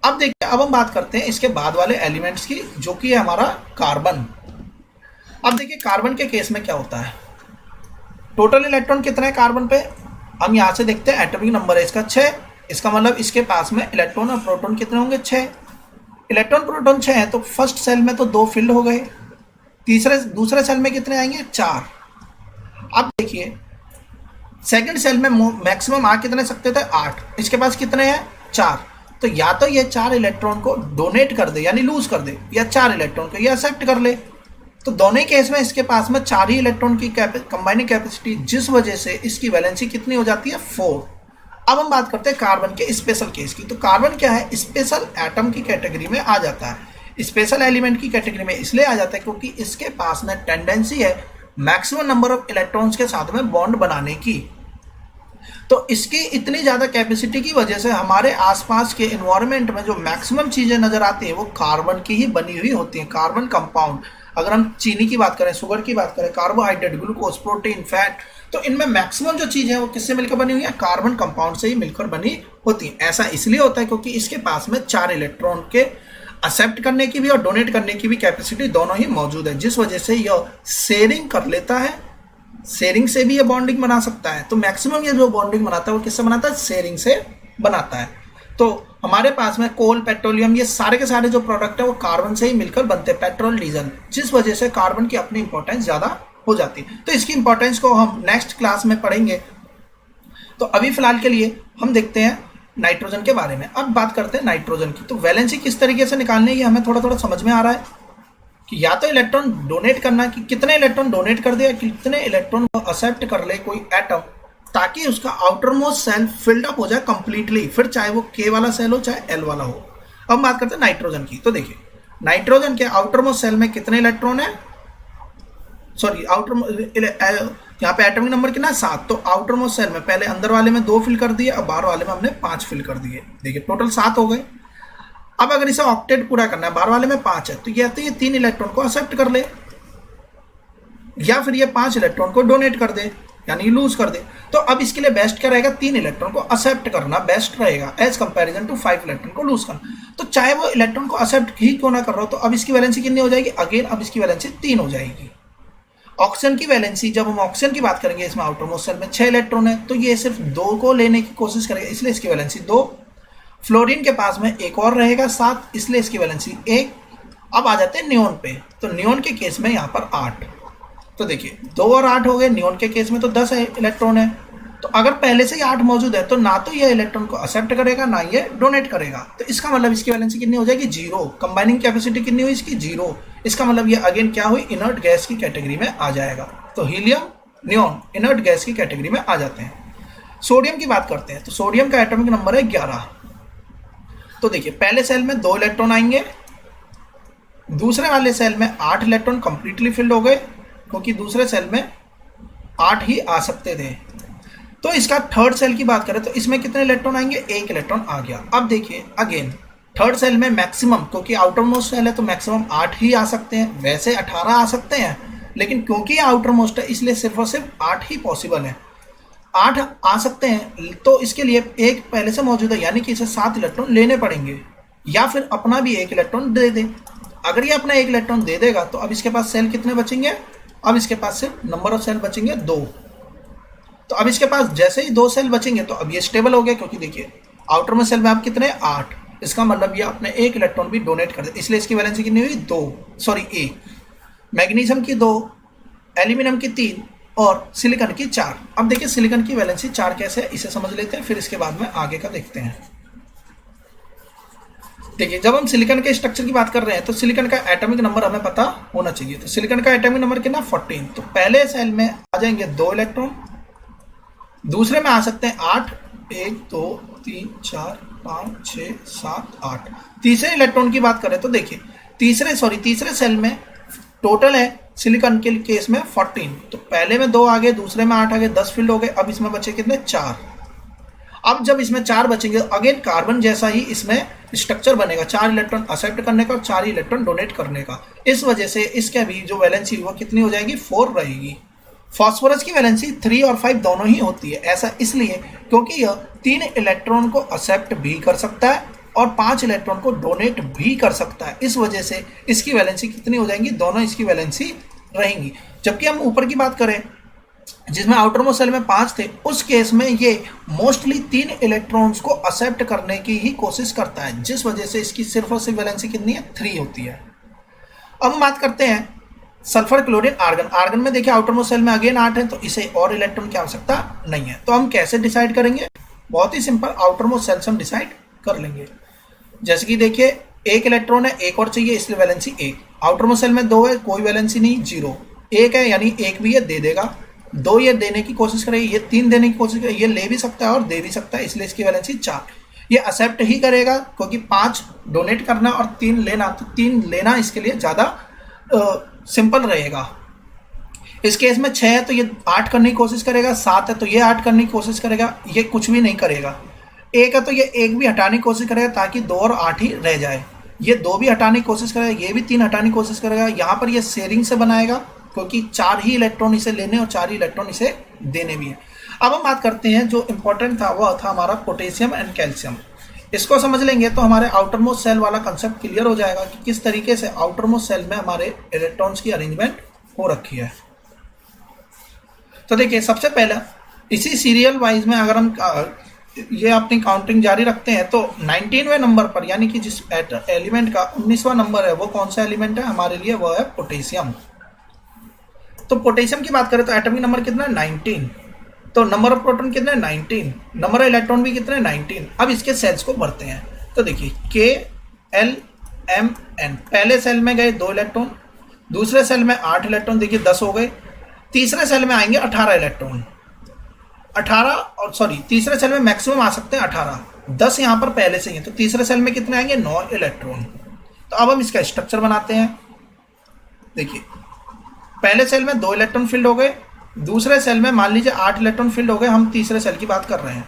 अब देखिए, अब हम बात करते हैं इसके बाद वाले एलिमेंट्स की, जो कि है हमारा कार्बन। अब देखिए कार्बन के केस में क्या होता है, टोटल इलेक्ट्रॉन कितने हैं कार्बन पे? हम यहाँ से देखते हैं एटॉमिक नंबर है इसका 6। इसका मतलब इसके पास में इलेक्ट्रॉन और प्रोटॉन कितने होंगे? 6। इलेक्ट्रॉन प्रोटॉन 6 है, तो फर्स्ट सेल में तो 2 फिल्ड हो गए। दूसरे सेल में कितने आएंगे? 4। अब देखिए सेकंड सेल में मैक्सिमम आ कितने सकते थे? 8। इसके पास कितने हैं? 4। तो या तो ये 4 इलेक्ट्रॉन को डोनेट कर दे यानी लूज कर दे, या 4 इलेक्ट्रॉन को ये एक्सेप्ट कर ले। तो दोनों ही केस में इसके पास में 4 ही इलेक्ट्रॉन की कंबाइनिंग कैपेसिटी, जिस वजह से इसकी वैलेंसी कितनी हो जाती है? 4। अब हम बात करते हैं कार्बन के स्पेशल केस की। तो कार्बन क्या है? स्पेशल एटम की कैटेगरी में आ जाता है, स्पेशल एलिमेंट की कैटेगरी में इसलिए आ जाता है क्योंकि इसके पास में टेंडेंसी है मैक्सिमम नंबर ऑफ इलेक्ट्रॉन्स के साथ में बॉन्ड बनाने की। तो इसकी इतनी ज़्यादा कैपेसिटी की वजह से हमारे आसपास के एनवायरनमेंट में जो मैक्सिमम चीज़ें नज़र आती हैं वो कार्बन की ही बनी हुई होती हैं। कार्बन कंपाउंड, अगर हम चीनी की बात करें, शुगर की बात करें, कार्बोहाइड्रेट, ग्लूकोज, प्रोटीन, फैट, तो इनमें मैक्सिमम जो चीज़ें हैं वो किससे मिलकर बनी हुई है? कार्बन कंपाउंड से ही मिलकर बनी होती हैं। ऐसा इसलिए होता है क्योंकि इसके पास में 4 इलेक्ट्रॉन के एक्सेप्ट करने की भी और डोनेट करने की भी कैपेसिटी दोनों ही मौजूद है, जिस वजह से यह शेयरिंग कर लेता है। शेयरिंग से भी ये बॉन्डिंग बना सकता है। तो मैक्सिमम ये जो बॉन्डिंग बनाता है वो किससे बनाता है? शेयरिंग से बनाता है। तो हमारे पास में कोल, पेट्रोलियम, ये सारे के सारे जो प्रोडक्ट है वो कार्बन से ही मिलकर बनते हैं, पेट्रोल, डीजल, जिस वजह से कार्बन की अपनी इंपॉर्टेंस ज़्यादा हो जाती है। तो इसकी इंपॉर्टेंस को हम नेक्स्ट क्लास में पढ़ेंगे। तो अभी फिलहाल के लिए हम देखते हैं नाइट्रोजन के बारे में। अब बात करते हैं नाइट्रोजन की। तो वैलेंसी किस तरीके से निकालनी है ये हमें थोड़ा थोड़ा समझ में आ रहा है कि या तो इलेक्ट्रॉन डोनेट करना, कि कितने इलेक्ट्रॉन डोनेट कर दे या कितने इलेक्ट्रॉन को एक्सेप्ट कर ले कोई एटम, ताकि उसका outer most shell filled up हो जाए कंप्लीटली, फिर चाहे वो के वाला सेल हो चाहे एल वाला हो। अब बात करते हैं नाइट्रोजन की। तो देखिए नाइट्रोजन के आउटर मोस्ट सेल में कितने इलेक्ट्रॉन है? सॉरी, यहाँ पे एटॉमिक नंबर कितना है? 7। तो आउटर मोस्ट सेल में पहले अंदर वाले में 2 फिल कर दिए, अब बाहर वाले में हमने 5 फिल कर दिए। देखिए टोटल 7 हो गए। अब अगर इसे ऑक्टेट पूरा करना है, बाहर वाले में 5 है, तो ये 3 इलेक्ट्रॉन को एक्सेप्ट कर ले या फिर ये 5 इलेक्ट्रॉन को डोनेट कर दे यानी लूज कर दे। तो अब इसके लिए बेस्ट क्या रहेगा? 3 इलेक्ट्रॉन को एक्सेप्ट करना बेस्ट रहेगा एज कंपैरिजन टू 5 इलेक्ट्रॉन को लूज करना। तो चाहे वो इलेक्ट्रॉन को एक्सेप्ट ही क्यों ना कर रहा हो, तो अब इसकी वैलेंसी कितनी हो जाएगी? अगेन अब इसकी वैलेंसी 3 हो जाएगी। ऑक्सीजन की वैलेंसी, जब हम ऑक्सीजन की बात करेंगे, इसमें आउटर मोस्ट सेल में 6 इलेक्ट्रॉन है, तो ये सिर्फ 2 को लेने की कोशिश करेगा, इसलिए इसकी वैलेंसी 2। फ्लोरीन के पास में एक और रहेगा 7, इसलिए इसकी वैलेंसी 1। अब आ जाते हैं नियोन पे। तो नियोन के केस में यहाँ पर 8। तो देखिए 2 और 8 हो गए। नियोन के केस में तो 10 इलेक्ट्रॉन है। तो अगर पहले से ही 8 मौजूद है तो ना तो ये इलेक्ट्रॉन को एक्सेप्ट करेगा ना ये डोनेट करेगा। तो इसका मतलब इसकी वैलेंसी कितनी हो जाएगी? 0। कंबाइनिंग कैपेसिटी कितनी हुई इसकी? 0। इसका मतलब ये अगेन क्या हुई, इनर्ट गैस की कैटेगरी में आ जाएगा। तो हीलियम, नियॉन इनर्ट गैस की कैटेगरी में आ जाते हैं। सोडियम की बात करते हैं तो सोडियम का एटॉमिक नंबर है 11। तो देखिए पहले सेल में 2 इलेक्ट्रॉन आएंगे, दूसरे वाले सेल में 8 इलेक्ट्रॉन कंप्लीटली फिल्ड हो गए, क्योंकि दूसरे सेल में 8 ही आ सकते थे। तो इसका थर्ड सेल की बात करें तो इसमें कितने इलेक्ट्रॉन आएंगे, 1 इलेक्ट्रॉन आ गया। अब देखिए अगेन थर्ड सेल में मैक्सिमम, क्योंकि आउटर मोस्ट सेल है तो मैक्सिमम 8 ही आ सकते हैं, वैसे 18 आ सकते हैं, लेकिन क्योंकि आउटर मोस्ट है इसलिए सिर्फ और सिर्फ 8 ही पॉसिबल है। 8 आ सकते हैं तो इसके लिए एक पहले से मौजूद है, यानी कि इसे 7 इलेक्ट्रॉन लेने पड़ेंगे, या फिर अपना भी 1 इलेक्ट्रॉन दे दे। अगर ये अपना 1 इलेक्ट्रॉन दे देगा तो अब इसके पास सेल कितने बचेंगे, अब इसके पास सिर्फ नंबर ऑफ सेल बचेंगे 2। तो अब इसके पास जैसे ही 2 सेल बचेंगे तो अब ये स्टेबल हो गया, क्योंकि देखिए आउटर में सेल में आप कितने 8, इसका मतलब ये अपने 1 इलेक्ट्रॉन भी डोनेट कर दे, इसलिए इसकी वैलेंसी कितनी हुई 1। मैग्नीशियम की 2, एल्यूमिनियम की 3 और सिलिकॉन की 4। अब देखिए सिलिकॉन की वैलेंसी 4 कैसे है इसे समझ लेते हैं, फिर इसके बाद में आगे का देखते हैं। देखिए जब हम सिलिकॉन के स्ट्रक्चर की बात कर रहे हैं तो सिलिकॉन का एटॉमिक नंबर हमें पता होना चाहिए। तो सिलिकॉन का एटॉमिक नंबर कितना 14। तो पहले सेल में आ जाएंगे 2 इलेक्ट्रॉन, दूसरे में आ सकते हैं 8, 1 2 3 4 5 6 7 8। तीसरे इलेक्ट्रॉन की बात करें तो देखिए तीसरे सेल में टोटल है सिलिकॉन के केस में 14। तो पहले में 2 आ गए, दूसरे में 8 आ गए, 10 फील्ड हो गए। अब इसमें बचे कितने 4। अब जब इसमें 4 बचेंगे अगेन कार्बन जैसा ही इसमें स्ट्रक्चर बनेगा, 4 इलेक्ट्रॉन एक्सेप्ट करने का और 4 इलेक्ट्रॉन डोनेट करने का। इस वजह से इसके भी जो वैलेंसी वो कितनी हो जाएगी 4 रहेगी। फास्फोरस की वैलेंसी 3 और 5 दोनों ही होती है, ऐसा इसलिए क्योंकि यह 3 इलेक्ट्रॉन को एक्सेप्ट भी कर सकता है और 5 इलेक्ट्रॉन को डोनेट भी कर सकता है। इस वजह से इसकी वैलेंसी कितनी हो जाएंगी, दोनों इसकी वैलेंसी रहेंगी। जबकि हम ऊपर की बात करें जिसमें आउटर मोस्ट सेल में 5 थे, उस केस में ये मोस्टली 3 इलेक्ट्रॉन्स को एक्सेप्ट करने की ही कोशिश करता है, जिस वजह से इसकी सिर्फ और सिर्फ वैलेंसी कितनी है 3 होती है। अब हम बात करते हैं सल्फर क्लोरीन आर्गन। आर्गन में देखिए आउटर मोस्ट सेल में अगेन 8 है तो इसे और इलेक्ट्रॉन की आवश्यकता नहीं है। तो हम कैसे डिसाइड करेंगे, बहुत ही सिंपल, आउटर मोस्ट सेल से हम डिसाइड कर लेंगे। जैसे कि देखिए 1 इलेक्ट्रॉन है, 1 और चाहिए इसलिए वैलेंसी 1। आउटर मोस्ट सेल में 2 है, कोई वैलेंसी नहीं 0। 1 है यानी 1 भी ये दे देगा, 2 ये देने की कोशिश करेगी, ये 3 देने की कोशिश करेगी, ये ले भी सकता है और दे भी सकता है, इसलिए इसकी वैलेंसी 4। ये एक्सेप्ट ही करेगा क्योंकि 5 डोनेट करना और 3 लेना, तो 3 लेना इसके लिए ज़्यादा सिंपल रहेगा। इस केस में 6 है तो ये 8 करने की कोशिश करेगा, 7 है तो ये 8 करने की कोशिश करेगा, ये कुछ भी नहीं करेगा। 1 है तो ये 1 भी हटाने की कोशिश करेगा ताकि 2 और 8 ही रह जाए, ये 2 भी हटाने की कोशिश करेगा, ये भी 3 हटाने की कोशिश करेगा। यहाँ पर ये शेयरिंग से बनाएगा क्योंकि 4 ही इलेक्ट्रॉन इसे लेने और 4 ही इलेक्ट्रॉन इसे देने भी है। अब हम बात करते हैं जो इंपॉर्टेंट था वह था हमारा पोटेशियम एंड कैल्शियम। इसको समझ लेंगे तो हमारे आउटर मोस्ट सेल वाला कंसेप्ट क्लियर हो जाएगा कि किस तरीके से आउटर मोस्ट सेल में हमारे इलेक्ट्रॉन्स की अरेंजमेंट हो रखी है। तो देखिए सबसे पहला इसी सीरियल वाइज में अगर हम ये अपनी काउंटिंग जारी रखते हैं तो 19वें नंबर पर यानी कि जिस एलिमेंट का 19वां नंबर है वो कौन सा एलिमेंट है हमारे लिए, वो है पोटेशियम। तो पोटेशियम की बात करें तो एटॉमिक नंबर कितना है 19। तो नंबर ऑफ प्रोटॉन कितने 19, नंबर ऑफ इलेक्ट्रॉन भी कितने 19। अब इसके सेल्स को भरते हैं तो देखिए KLMN, पहले सेल में गए 2 इलेक्ट्रॉन, दूसरे सेल में 8 इलेक्ट्रॉन, देखिए 10 हो गए। तीसरे सेल में आएंगे 18 इलेक्ट्रॉन, 18 और तीसरे सेल में मैक्सिमम आ सकते हैं 18, 10 यहाँ पर पहले से ही है, तो तीसरे सेल में कितने आएंगे 9 इलेक्ट्रॉन। तो अब हम इसका स्ट्रक्चर बनाते हैं। देखिए पहले सेल में 2 इलेक्ट्रॉन फिल्ड हो गए, दूसरे सेल में मान लीजिए 8 इलेक्ट्रॉन फिल्ड हो गए, हम तीसरे सेल की बात कर रहे हैं।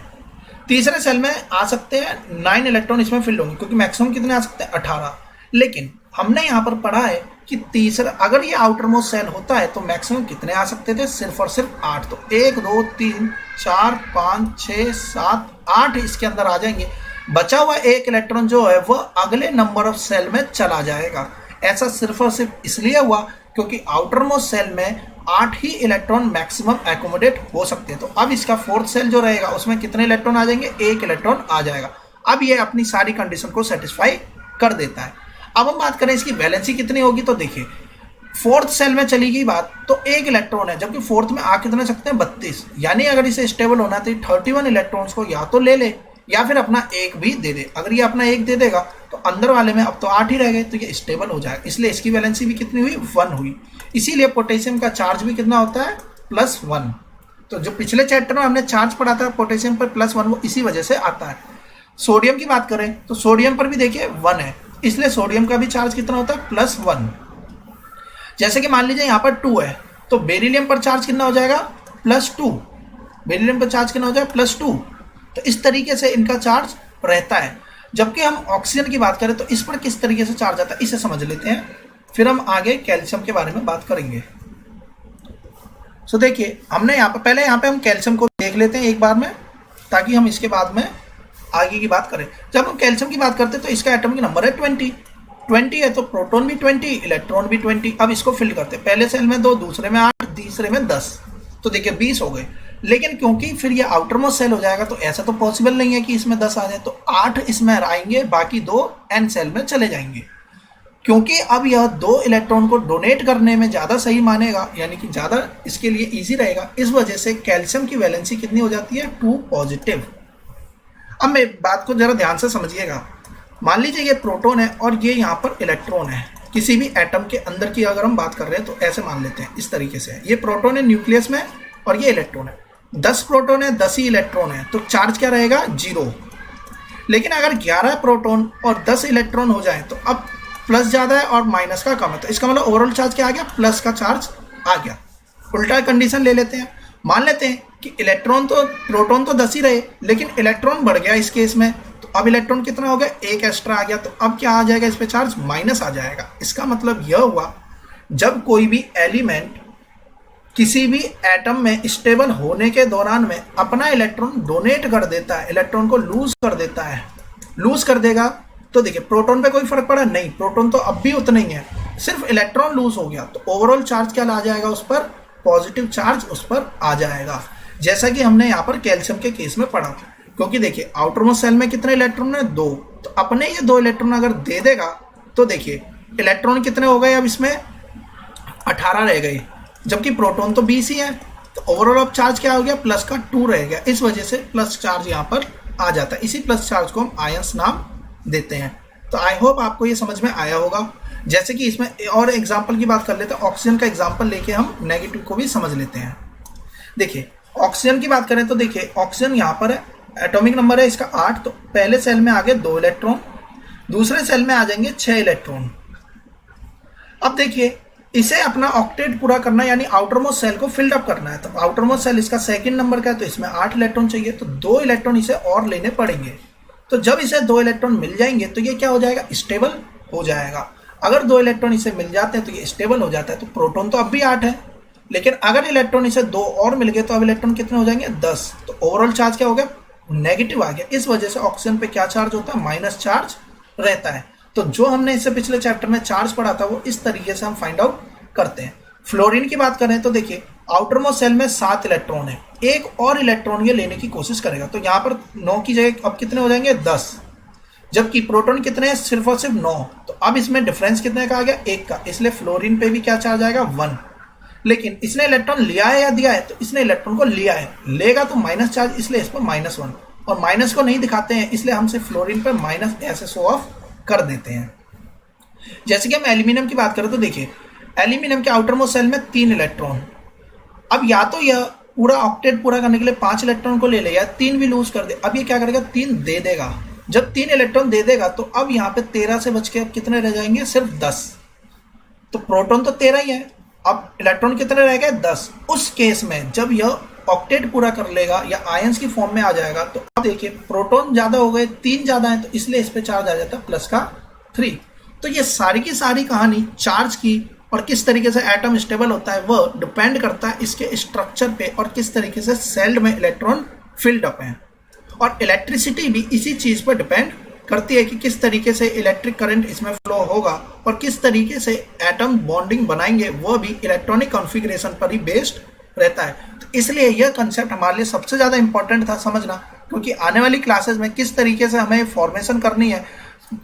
तीसरे सेल में आ सकते हैं 9 इलेक्ट्रॉन इसमें फिल्ड होंगे क्योंकि मैक्सिमम कितने आ सकते हैं 18। लेकिन हमने यहाँ पर पढ़ा है कि तीसरा अगर ये आउटर मोस्ट सेल होता है तो मैक्सिमम कितने आ सकते थे, सिर्फ और सिर्फ 8। तो 1 2 3 4 5 6 7 8 इसके अंदर आ जाएंगे। बचा हुआ 1 इलेक्ट्रॉन जो है वह अगले नंबर ऑफ सेल में चला जाएगा। ऐसा सिर्फ और सिर्फ इसलिए हुआ क्योंकि आउटर मोस्ट सेल में 8 ही इलेक्ट्रॉन मैक्सिमम एकोमोडेट हो सकते हैं। तो अब इसका फोर्थ सेल जो रहेगा उसमें कितने इलेक्ट्रॉन आ जाएंगे, 1 इलेक्ट्रॉन आ जाएगा। अब ये अपनी सारी कंडीशन को सेटिस्फाई कर देता है। अब हम बात करें इसकी वैलेंसी कितनी होगी, तो देखिए फोर्थ सेल में चली गई बात तो 1 इलेक्ट्रॉन है, जबकि फोर्थ में आ कितने सकते हैं 32, यानी अगर इसे स्टेबल होना तो 31 इलेक्ट्रॉन्स को या तो ले ले या फिर अपना 1 भी दे दे। अगर ये अपना 1 दे देगा तो अंदर वाले में अब तो 8 ही रह गए, तो ये स्टेबल हो जाएगा, इसलिए इसकी वैलेंसी भी कितनी हुई, 1 हुई। इसीलिए पोटेशियम का चार्ज भी कितना होता है, +1। तो जो पिछले चैप्टर में हमने चार्ज पढ़ा था पोटेशियम पर +1, वो इसी वजह से आता है। सोडियम की बात करें तो सोडियम पर भी देखिए 1 है, इसलिए सोडियम का भी चार्ज कितना होता है, +1। जैसे कि मान लीजिए यहाँ पर 2 है, तो बेरिलियम पर चार्ज कितना हो जाएगा, +2। बेरिलियम पर चार्ज कितना हो जाएगा, +2। तो इस तरीके से इनका चार्ज रहता है। जबकि हम ऑक्सीजन की बात करें तो इस पर किस तरीके से चार्ज आता है, इसे समझ लेते हैं, फिर हम आगे कैल्शियम के बारे में बात करेंगे। सो देखिए, हमने यहाँ पर पहले यहाँ पे हम कैल्शियम को देख लेते हैं एक बार में, ताकि हम इसके बाद में आगे की बात करें। जब हम कैल्शियम की बात करते हैं तो इसका एटॉमिक नंबर है 20 है, तो प्रोटॉन भी 20, इलेक्ट्रॉन भी 20। अब इसको फिल करते हैं, पहले सेल में 2, दूसरे में 8, तीसरे में 10, तो देखिए 20 हो गए। लेकिन क्योंकि फिर ये आउटरमोस्ट सेल हो जाएगा, तो ऐसा तो पॉसिबल नहीं है कि इसमें 10 आ जाए, तो 8 इसमें आएंगे, बाकी 2 एन सेल में चले जाएंगे। क्योंकि अब यह 2 इलेक्ट्रॉन को डोनेट करने में ज़्यादा सही मानेगा, यानी कि ज़्यादा इसके लिए ईजी रहेगा, इस वजह से कैल्शियम की वैलेंसी कितनी हो जाती है, 2 पॉजिटिव। अब मैं बात को जरा ध्यान से समझिएगा। मान लीजिए ये प्रोटॉन है और ये यहाँ पर इलेक्ट्रॉन है, किसी भी एटम के अंदर की अगर हम बात कर रहे हैं तो ऐसे मान लेते हैं, इस तरीके से ये प्रोटॉन है न्यूक्लियस में और ये इलेक्ट्रॉन है। 10 प्रोटॉन है, 10 ही इलेक्ट्रॉन है, तो चार्ज क्या रहेगा, 0। लेकिन अगर 11 प्रोटॉन और 10 इलेक्ट्रॉन हो जाए तो अब प्लस ज़्यादा है और माइनस का कम है, तो इसका मतलब ओवरऑल चार्ज क्या आ गया, प्लस का चार्ज आ गया। उल्टा कंडीशन ले लेते हैं, मान लेते हैं कि प्रोटॉन तो 10 ही रहे, लेकिन इलेक्ट्रॉन बढ़ गया इस केस में, तो अब इलेक्ट्रॉन कितना हो गया, 1 एक्स्ट्रा आ गया, तो अब क्या आ जाएगा, इस पे चार्ज माइनस आ जाएगा। इसका मतलब यह हुआ, जब कोई भी एलिमेंट किसी भी एटम में स्टेबल होने के दौरान में अपना इलेक्ट्रॉन डोनेट कर देता है, इलेक्ट्रॉन को लूज कर देता है, लूज कर देगा, तो देखिए प्रोटॉन पे कोई फर्क पड़ा नहीं, प्रोटॉन तो अब भी उतना ही है, सिर्फ इलेक्ट्रॉन लूज हो गया, तो ओवरऑल चार्ज क्या आ जाएगा, उस पर पॉजिटिव चार्ज उस पर आ जाएगा। जैसा कि हमने यहाँ पर कैल्शियम के केस में पढ़ा, क्योंकि देखिए आउटरमोस्ट सेल में कितने इलेक्ट्रॉन है, 2, तो अपने ये 2 इलेक्ट्रॉन अगर दे देगा तो देखिए इलेक्ट्रॉन कितने हो गए, अब इसमें 18 रह गए, जबकि प्रोटॉन तो 20 ही है, तो ओवरऑल अब चार्ज क्या हो गया, प्लस का 2 रह गया। इस वजह से प्लस चार्ज यहाँ पर आ जाता है, इसी प्लस चार्ज को हम आयंस नाम देते हैं। तो आई होप आपको ये समझ में आया होगा। जैसे कि इसमें और एग्जाम्पल की बात कर लेते हैं, ऑक्सीजन का एग्जाम्पल लेके हम नेगेटिव को भी समझ लेते हैं। देखिए ऑक्सीजन की बात करें तो देखिए ऑक्सीजन यहाँ पर है, एटॉमिक नंबर है इसका 8, तो पहले सेल में आ गए 2 इलेक्ट्रॉन, दूसरे सेल में आ जाएंगे 6 इलेक्ट्रॉन। अब देखिए इसे अपना ऑक्टेट पूरा करना है, यानी आउटरमोस्ट सेल को फिल्ड अप करना है, तो आउटरमोस्ट सेल इसका सेकंड नंबर का है, तो इसमें 8 इलेक्ट्रॉन चाहिए, तो 2 इलेक्ट्रॉन इसे और लेने पड़ेंगे। तो जब इसे 2 इलेक्ट्रॉन मिल जाएंगे तो ये क्या हो जाएगा, स्टेबल हो जाएगा। अगर 2 इलेक्ट्रॉन इसे मिल जाते हैं तो ये स्टेबल हो जाता है। तो प्रोटॉन तो अब भी 8 है, लेकिन अगर इलेक्ट्रॉन इसे 2 और मिल गए तो अब इलेक्ट्रॉन कितने हो जाएंगे, 10। तो ओवरऑल चार्ज क्या हो गया, नेगेटिव आ गया। इस वजह से ऑक्सीजन पे क्या चार्ज होता है, माइनस चार्ज रहता है। तो जो हमने इससे पिछले चैप्टर में चार्ज पढ़ा था वो इस तरीके से हम फाइंड आउट करते हैं। फ्लोरीन की बात करें तो देखिए आउटरमोस्ट सेल में 7 इलेक्ट्रॉन है, एक और इलेक्ट्रॉन ये लेने की कोशिश करेगा, तो यहाँ पर 9 की जगह अब कितने हो जाएंगे, 10, जबकि प्रोटॉन कितने हैं, सिर्फ और सिर्फ 9। तो अब इसमें डिफरेंस कितने का आ गया, 1 का, इसलिए फ्लोरीन पे भी क्या चार्ज आएगा, 1। लेकिन इसने इलेक्ट्रॉन लिया है या दिया है, तो इसने इलेक्ट्रॉन को लिया है, लेगा तो माइनस चार्ज, इसलिए इस पर -1, और माइनस को नहीं दिखाते हैं इसलिए हम सिर्फ फ्लोरीन पर माइनस ऐसे शो ऑफ कर देते हैं। जैसे कि हम एल्यूमिनियम की बात करें तो देखिए एल्यूमिनियम के आउटरमोस्ट सेल में 3 इलेक्ट्रॉन, अब या तो यह पूरा ऑक्टेट पूरा करने के लिए 5 इलेक्ट्रॉन को ले ले या 3 भी लूज कर दे। अब ये क्या करेगा, 3 दे देगा। जब 3 इलेक्ट्रॉन दे देगा तो अब यहाँ पे 13 से बच के अब कितने रह जाएंगे, सिर्फ 10। तो प्रोटॉन तो 13 ही है, अब इलेक्ट्रॉन कितने रह गए, 10। उस केस में जब यह ऑक्टेट पूरा कर लेगा या आयंस की फॉर्म में आ जाएगा, तो अब देखिए प्रोटॉन ज्यादा हो गए, 3 ज्यादा है, तो इसलिए इस पे चार्ज आ जाता है प्लस का 3। तो ये सारी की सारी कहानी चार्ज की और किस तरीके से एटम स्टेबल होता है वह डिपेंड करता है इसके स्ट्रक्चर पे और किस तरीके से सेल में इलेक्ट्रॉन फिल्ड अप है। और इलेक्ट्रिसिटी भी इसी चीज पर डिपेंड करती है कि किस तरीके से इलेक्ट्रिक करंट इसमें फ्लो होगा और किस तरीके से एटम बॉन्डिंग बनाएंगे, वह भी इलेक्ट्रॉनिक कॉन्फ़िगरेशन पर ही बेस्ड रहता है। तो इसलिए यह कंसेप्ट हमारे लिए सबसे ज़्यादा इंपॉर्टेंट था समझना, क्योंकि आने वाली क्लासेस में किस तरीके से हमें फॉर्मेशन करनी है।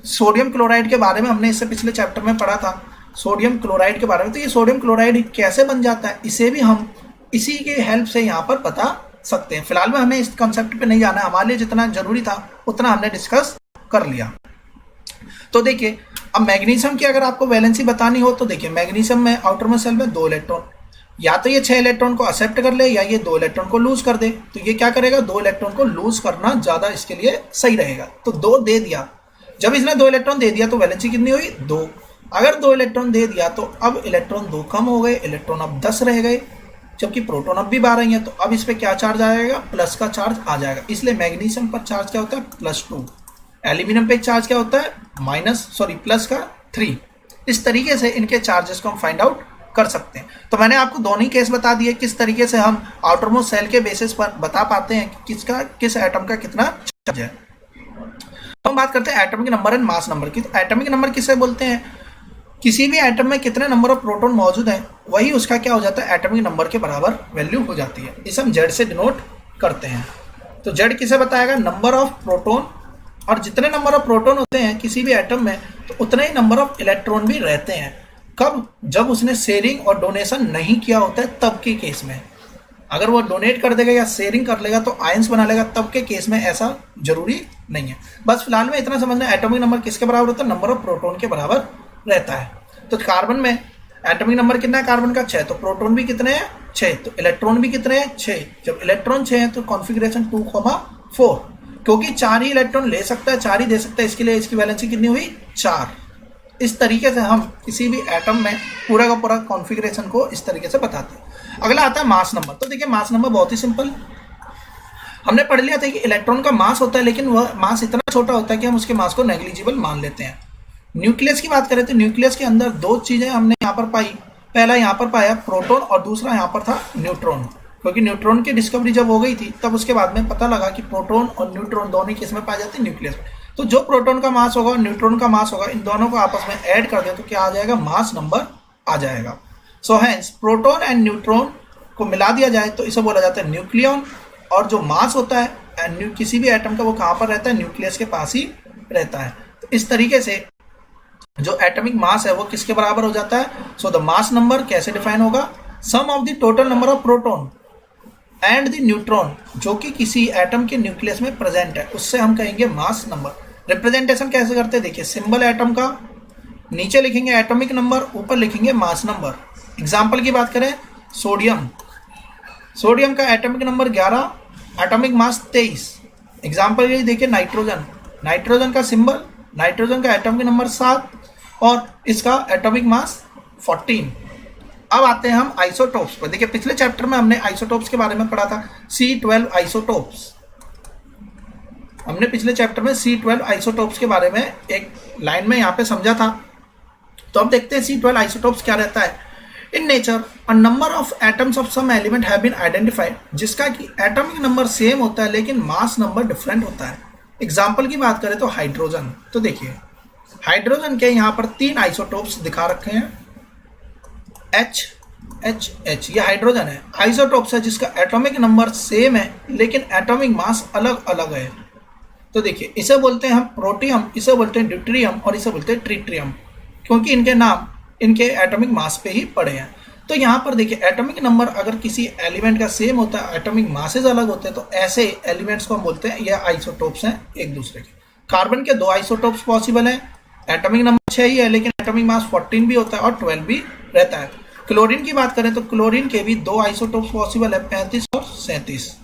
सोडियम क्लोराइड के बारे में हमने इससे पिछले चैप्टर में पढ़ा था, सोडियम क्लोराइड के बारे में। तो ये सोडियम क्लोराइड कैसे बन जाता है, इसे भी हम इसी के हेल्प से यहाँ पर पता सकते हैं। फिलहाल में हमें इस कॉन्सेप्ट पे नहीं जाना है, हमारे लिए जितना जरूरी था उतना हमने डिस्कस कर लिया। तो देखिए अब मैग्नीशियम की अगर आपको वैलेंसी बतानी हो तो देखिए मैग्नीशियम में आउटर में सेल में 2 इलेक्ट्रॉन, या तो ये 6 इलेक्ट्रॉन को एक्सेप्ट कर ले या ये 2 इलेक्ट्रॉन को लूज कर दे। तो ये क्या करेगा, 2 इलेक्ट्रॉन को लूज करना ज्यादा इसके लिए सही रहेगा। तो 2 दे दिया, जब इसने 2 इलेक्ट्रॉन दे दिया तो वैलेंसी कितनी हुई 2। अगर 2 इलेक्ट्रॉन दे दिया तो अब इलेक्ट्रॉन 2 कम हो गए, इलेक्ट्रॉन अब 10 रह गए, जबकि प्रोटॉन अब भी 12 ही है। तो अब इस पे क्या चार्ज आएगा, प्लस का चार्ज आ जाएगा। इसलिए मैग्नीशियम पर चार्ज क्या होता है +2, एल्यूमिनियम पे चार्ज क्या होता है प्लस का 3। इस तरीके से इनके चार्जेस को हम फाइंड आउट कर सकते हैं। तो मैंने आपको दोनों ही केस बता दिए किस तरीके से हम आउटरमोस्ट सेल के बेसिस पर बता पाते हैं कि किस एटम का कितना चार्ज है। तो हम बात करते हैं atomic number and mass number की। तो एटॉमिक नंबर किसे बोलते हैं, किसी भी एटम में कितने नंबर ऑफ प्रोटॉन मौजूद हैं वही उसका क्या हो जाता है एटॉमिक नंबर के बराबर वैल्यू हो जाती है। इसे हम जेड से डिनोट करते हैं। तो जेड किसे बताएगा, नंबर ऑफ प्रोटॉन, और जितने नंबर ऑफ प्रोटॉन होते हैं किसी भी एटम में तो उतने ही नंबर ऑफ इलेक्ट्रॉन भी रहते हैं। कब, जब उसने शेयरिंग और डोनेशन नहीं किया होता है तब के केस में। अगर वो डोनेट कर देगा या शेयरिंग कर लेगा तो आयंस बना लेगा, तब के केस में ऐसा जरूरी नहीं है। बस फिलहाल में इतना समझना है एटॉमिक नंबर किसके बराबर होता है, नंबर ऑफ प्रोटॉन के बराबर रहता है। तो कार्बन में एटॉमिक नंबर कितना है कार्बन का 6, तो प्रोटॉन भी कितने हैं 6, तो इलेक्ट्रॉन भी कितने हैं 6। जब इलेक्ट्रॉन 6 है तो कॉन्फिगरेशन 2,4, क्योंकि 4 ही इलेक्ट्रॉन ले सकता है, 4 ही दे सकता है, इसके लिए इसकी वैलेंसी कितनी हुई 4। इस तरीके से हम किसी भी एटम में पूरा का पूरा कॉन्फ़िगरेशन को इस तरीके से बताते हैं। अगला आता है मास नंबर। तो देखिए मास नंबर बहुत ही सिंपल, हमने पढ़ लिया था कि इलेक्ट्रॉन का मास होता है, लेकिन वह मास इतना छोटा होता है कि हम उसके मास को नेग्लिजिबल मान लेते हैं। न्यूक्लियस की बात करें तो न्यूक्लियस के अंदर 2 चीजें हमने यहाँ पर पाई। पहला यहाँ पर पाया प्रोटॉन और दूसरा यहाँ पर था न्यूट्रॉन, क्योंकि न्यूट्रॉन की डिस्कवरी जब हो गई थी तब उसके बाद में पता लगा कि प्रोटॉन और न्यूट्रॉन दोनों किस में पाए जाते हैं, न्यूक्लियस में। तो जो प्रोटॉन का मास होगा और न्यूट्रॉन का मास होगा, इन दोनों को आपस में ऐड कर दे तो क्या आ जाएगा, मास नंबर आ जाएगा। So hence proton and neutron को मिला दिया जाए तो इसे बोला जाता है न्यूक्लियन, और जो मास होता है किसी भी एटम का वो कहाँ पर रहता है, न्यूक्लियस के पास ही रहता है। तो इस तरीके से जो एटॉमिक मास है वो किसके बराबर हो जाता है। सो द मास नंबर कैसे डिफाइन होगा, sum of the total number of proton and the neutron जो कि किसी एटम के न्यूक्लियस में प्रेजेंट है, उससे हम कहेंगे मास नंबर। रिप्रेजेंटेशन कैसे करते हैं, देखिए सिंबल एटम का, नीचे लिखेंगे एटॉमिक नंबर, ऊपर लिखेंगे मास नंबर। एग्जांपल की बात करें सोडियम, सोडियम का atomic number 11, atomic mass 23। Example ये देखिए नाइट्रोजन, नाइट्रोजन का सिंबल, नाइट्रोजन का एटॉमिक नंबर 7 और इसका एटॉमिक मास 14। अब आते हैं हम आइसोटोप्स पर। देखिए पिछले चैप्टर में हमने आइसोटोप्स के बारे में पढ़ा था, C12 आइसोटोप्स। हमने पिछले चैप्टर में C12 आइसोटोप्स के बारे में एक लाइन में यहाँ पे समझा था। तो अब देखते हैं C12 आइसोटोप्स क्या रहता है। In nature a number of atoms of some element have been identified, जिसका कि एटॉमिक नंबर सेम होता है लेकिन मास नंबर डिफरेंट होता है। एग्जाम्पल की बात करें तो हाइड्रोजन, तो देखिए हाइड्रोजन के यहाँ पर 3 आइसोटोप्स दिखा रखे हैं, H H H, ये हाइड्रोजन है, आइसोटोप्स है जिसका एटॉमिक नंबर सेम है लेकिन एटॉमिक मास अलग अलग है। तो देखिए इसे बोलते हैं हम प्रोटियम, इसे बोलते हैं ड्यूटेरियम और इसे बोलते हैं ट्रिटियम, क्योंकि इनके नाम इनके एटॉमिक मास पे ही पड़े हैं। तो यहाँ पर देखिए एटॉमिक नंबर अगर किसी एलिमेंट का सेम होता है, एटॉमिक मासेज अलग होते हैं, तो ऐसे एलिमेंट्स को हम बोलते हैं ये आइसोटोप्स हैं एक दूसरे के। कार्बन के 2 आइसोटोप्स पॉसिबल है, एटॉमिक नंबर 6 ही है लेकिन एटॉमिक मास 14 भी होता है और 12 भी रहता है। क्लोरीन की बात करें तो क्लोरीन के भी 2 आइसोटोप्स पॉसिबल है, 35 और 37।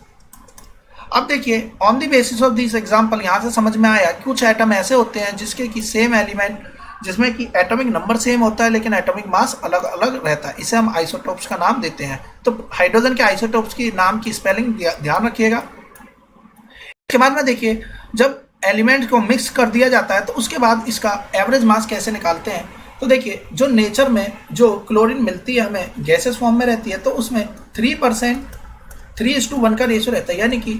अब देखिए on the basis of this example यहाँ से समझ में आया कुछ एटम ऐसे होते हैं जिसके कि सेम एलिमेंट, जिसमें कि एटॉमिक नंबर सेम होता है लेकिन एटॉमिक मास अलग अलग रहता है, इसे हम आइसोटोप्स का नाम देते हैं। तो हाइड्रोजन के आइसोटोप्स की नाम की स्पेलिंग ध्यान रखिएगा। इसके बाद में देखिए जब एलिमेंट को मिक्स कर दिया जाता है तो उसके बाद इसका एवरेज मास कैसे निकालते हैं। तो देखिए जो नेचर में जो क्लोरीन मिलती है हमें गैसेस फॉर्म में रहती है, तो उसमें 3% 3:1 का रेशियो रहता है, यानी कि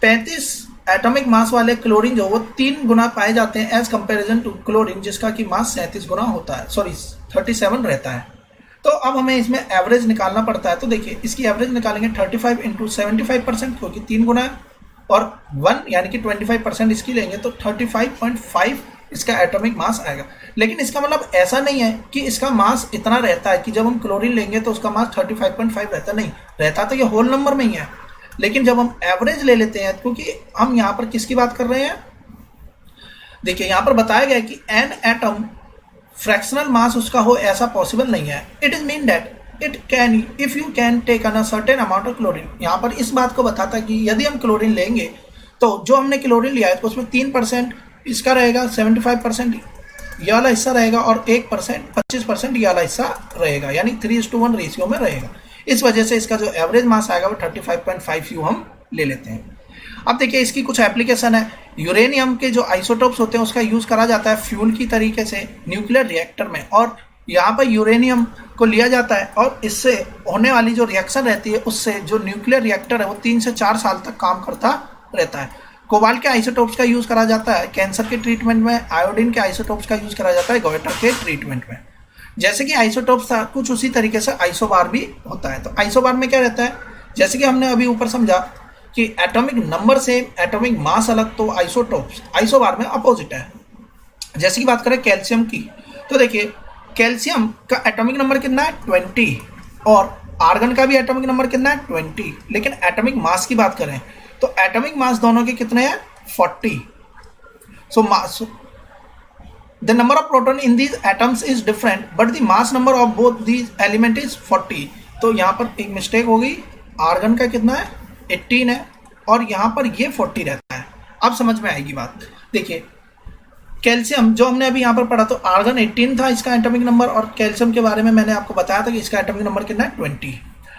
35 एटॉमिक मास वाले क्लोरीन जो वो 3 गुना पाए जाते हैं एज कंपैरिजन टू क्लोरीन जिसका कि मास 37 गुना होता है, 37 रहता है। तो अब हमें इसमें एवरेज निकालना पड़ता है। तो देखिए इसकी एवरेज निकालेंगे 35 × 75%, क्योंकि 3 गुना है, और 1 यानी कि 25% इसकी लेंगे तो 35.5 इसका एटॉमिक मास आएगा। लेकिन इसका मतलब ऐसा नहीं है कि इसका मास इतना रहता है कि जब हम क्लोरीन लेंगे तो उसका मास 35.5 रहता, नहीं रहता, तो ये होल नंबर में ही है। लेकिन जब हम एवरेज ले लेते हैं, क्योंकि हम यहाँ पर किसकी बात कर रहे हैं, देखिए यहाँ पर बताया गया है कि एन एटम फ्रैक्शनल मास उसका हो ऐसा पॉसिबल नहीं है। It is mean that it can if you can take a certain amount of chlorine. यहाँ पर इस बात को बताता है कि यदि हम क्लोरीन लेंगे तो जो हमने क्लोरीन लिया है तो उसमें 3% इसका रहेगा, 75% ये वाला हिस्सा रहेगा और 1% 25% ये वाला हिस्सा रहेगा, यानी 3:1 रेशियो में रहेगा। इस वजह से इसका जो एवरेज मास आएगा वो 35.5 यू हम ले लेते हैं। अब देखिए इसकी कुछ एप्लीकेशन है। यूरेनियम के जो आइसोटोप्स होते हैं उसका यूज करा जाता है फ्यूल की तरीके से न्यूक्लियर रिएक्टर में, और यहाँ पर यूरेनियम को लिया जाता है और इससे होने वाली जो रिएक्शन रहती है उससे जो न्यूक्लियर रिएक्टर है वो 3 से 4 साल तक काम करता रहता है। कोबाल्ट के आइसोटोप्स का यूज करा जाता है कैंसर के ट्रीटमेंट में, आयोडीन के आइसोटोप्स का यूज करा जाता है गोइटर के ट्रीटमेंट में। जैसे कि आइसोटोप्स था कुछ उसी तरीके से आइसोबार भी होता है। तो आइसोबार में क्या रहता है, जैसे कि हमने अभी ऊपर समझा कि atomic number same atomic mass अलग, तो आइसोटोप्स आइसोबार में अपोजिट है। जैसे कि बात करें कैल्शियम की, तो देखिए कैल्शियम का एटॉमिक नंबर कितना है 20 और आर्गन का भी एटॉमिक नंबर कितना है 20, लेकिन एटॉमिक मास की बात करें तो एटॉमिक मास दोनों के कितने हैं 40। So mass the number of proton in these atoms is different but the mass number of both these element is 40। तो यहाँ पर एक मिस्टेक हो गई, आर्गन का कितना है 18 है और यहाँ पर ये 40 रहता है। अब समझ में आएगी बात। देखिए कैल्शियम जो हमने अभी यहाँ पर पढ़ा तो आर्गन 18 था इसका एटॉमिक नंबर, और कैल्शियम के बारे में मैंने आपको बताया था कि इसका एटॉमिक नंबर कितना है 20।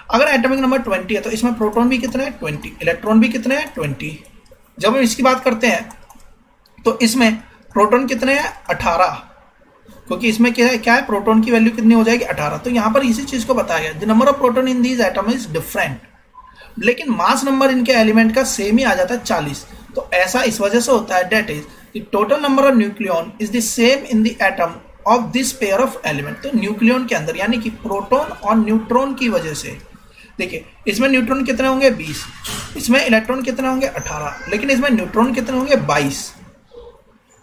अगर एटॉमिक नंबर 20 है तो इसमें प्रोटॉन भी कितने हैं 20, इलेक्ट्रॉन भी कितने हैं 20। जब हम इसकी बात करते हैं तो इसमें प्रोटॉन कितने हैं 18, क्योंकि इसमें क्या है प्रोटॉन की वैल्यू कितनी हो जाएगी 18। तो यहाँ पर इसी चीज को बताया गया the number of proton in these atom is different, लेकिन मास नंबर इनके एलिमेंट का सेम ही आ जाता है 40। तो ऐसा इस वजह से होता है that is the total number of nucleon is the same in the atom of this pair of element. तो न्यूक्लियन के अंदर यानी कि प्रोटॉन और न्यूट्रॉन की वजह से, देखिए इसमें न्यूट्रॉन कितने होंगे 20, इसमें इलेक्ट्रॉन कितने होंगे 18, लेकिन इसमें न्यूट्रॉन कितने होंगे 22,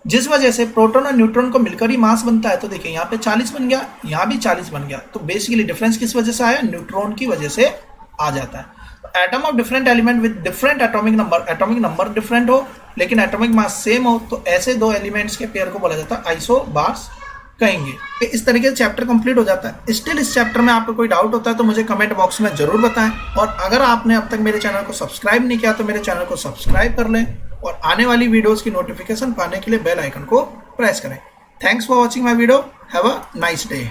जिस वजह से प्रोटॉन और न्यूट्रॉन को मिलकर ही मास बनता है। तो देखिए यहाँ पे 40 बन गया, यहाँ भी 40 बन गया। तो बेसिकली डिफरेंस किस वजह से आया, न्यूट्रॉन की वजह से आ जाता है। Atom of different element with different atomic number different हो लेकिन एटॉमिक मास सेम हो, तो ऐसे दो एलिमेंट्स के पेयर को बोला जाता है आइसोबार्स कहेंगे। इस तरीके से चैप्टर कंप्लीट हो जाता है। स्टिल इस चैप्टर में आपको कोई डाउट होता है तो मुझे कमेंट बॉक्स में जरूर बताएं, और अगर आपने अब तक मेरे चैनल को सब्सक्राइब नहीं किया तो मेरे चैनल को सब्सक्राइब कर लें और आने वाली वीडियोस की नोटिफिकेशन पाने के लिए बेल आइकन को प्रेस करें। Thanks for watching my video, have a nice day.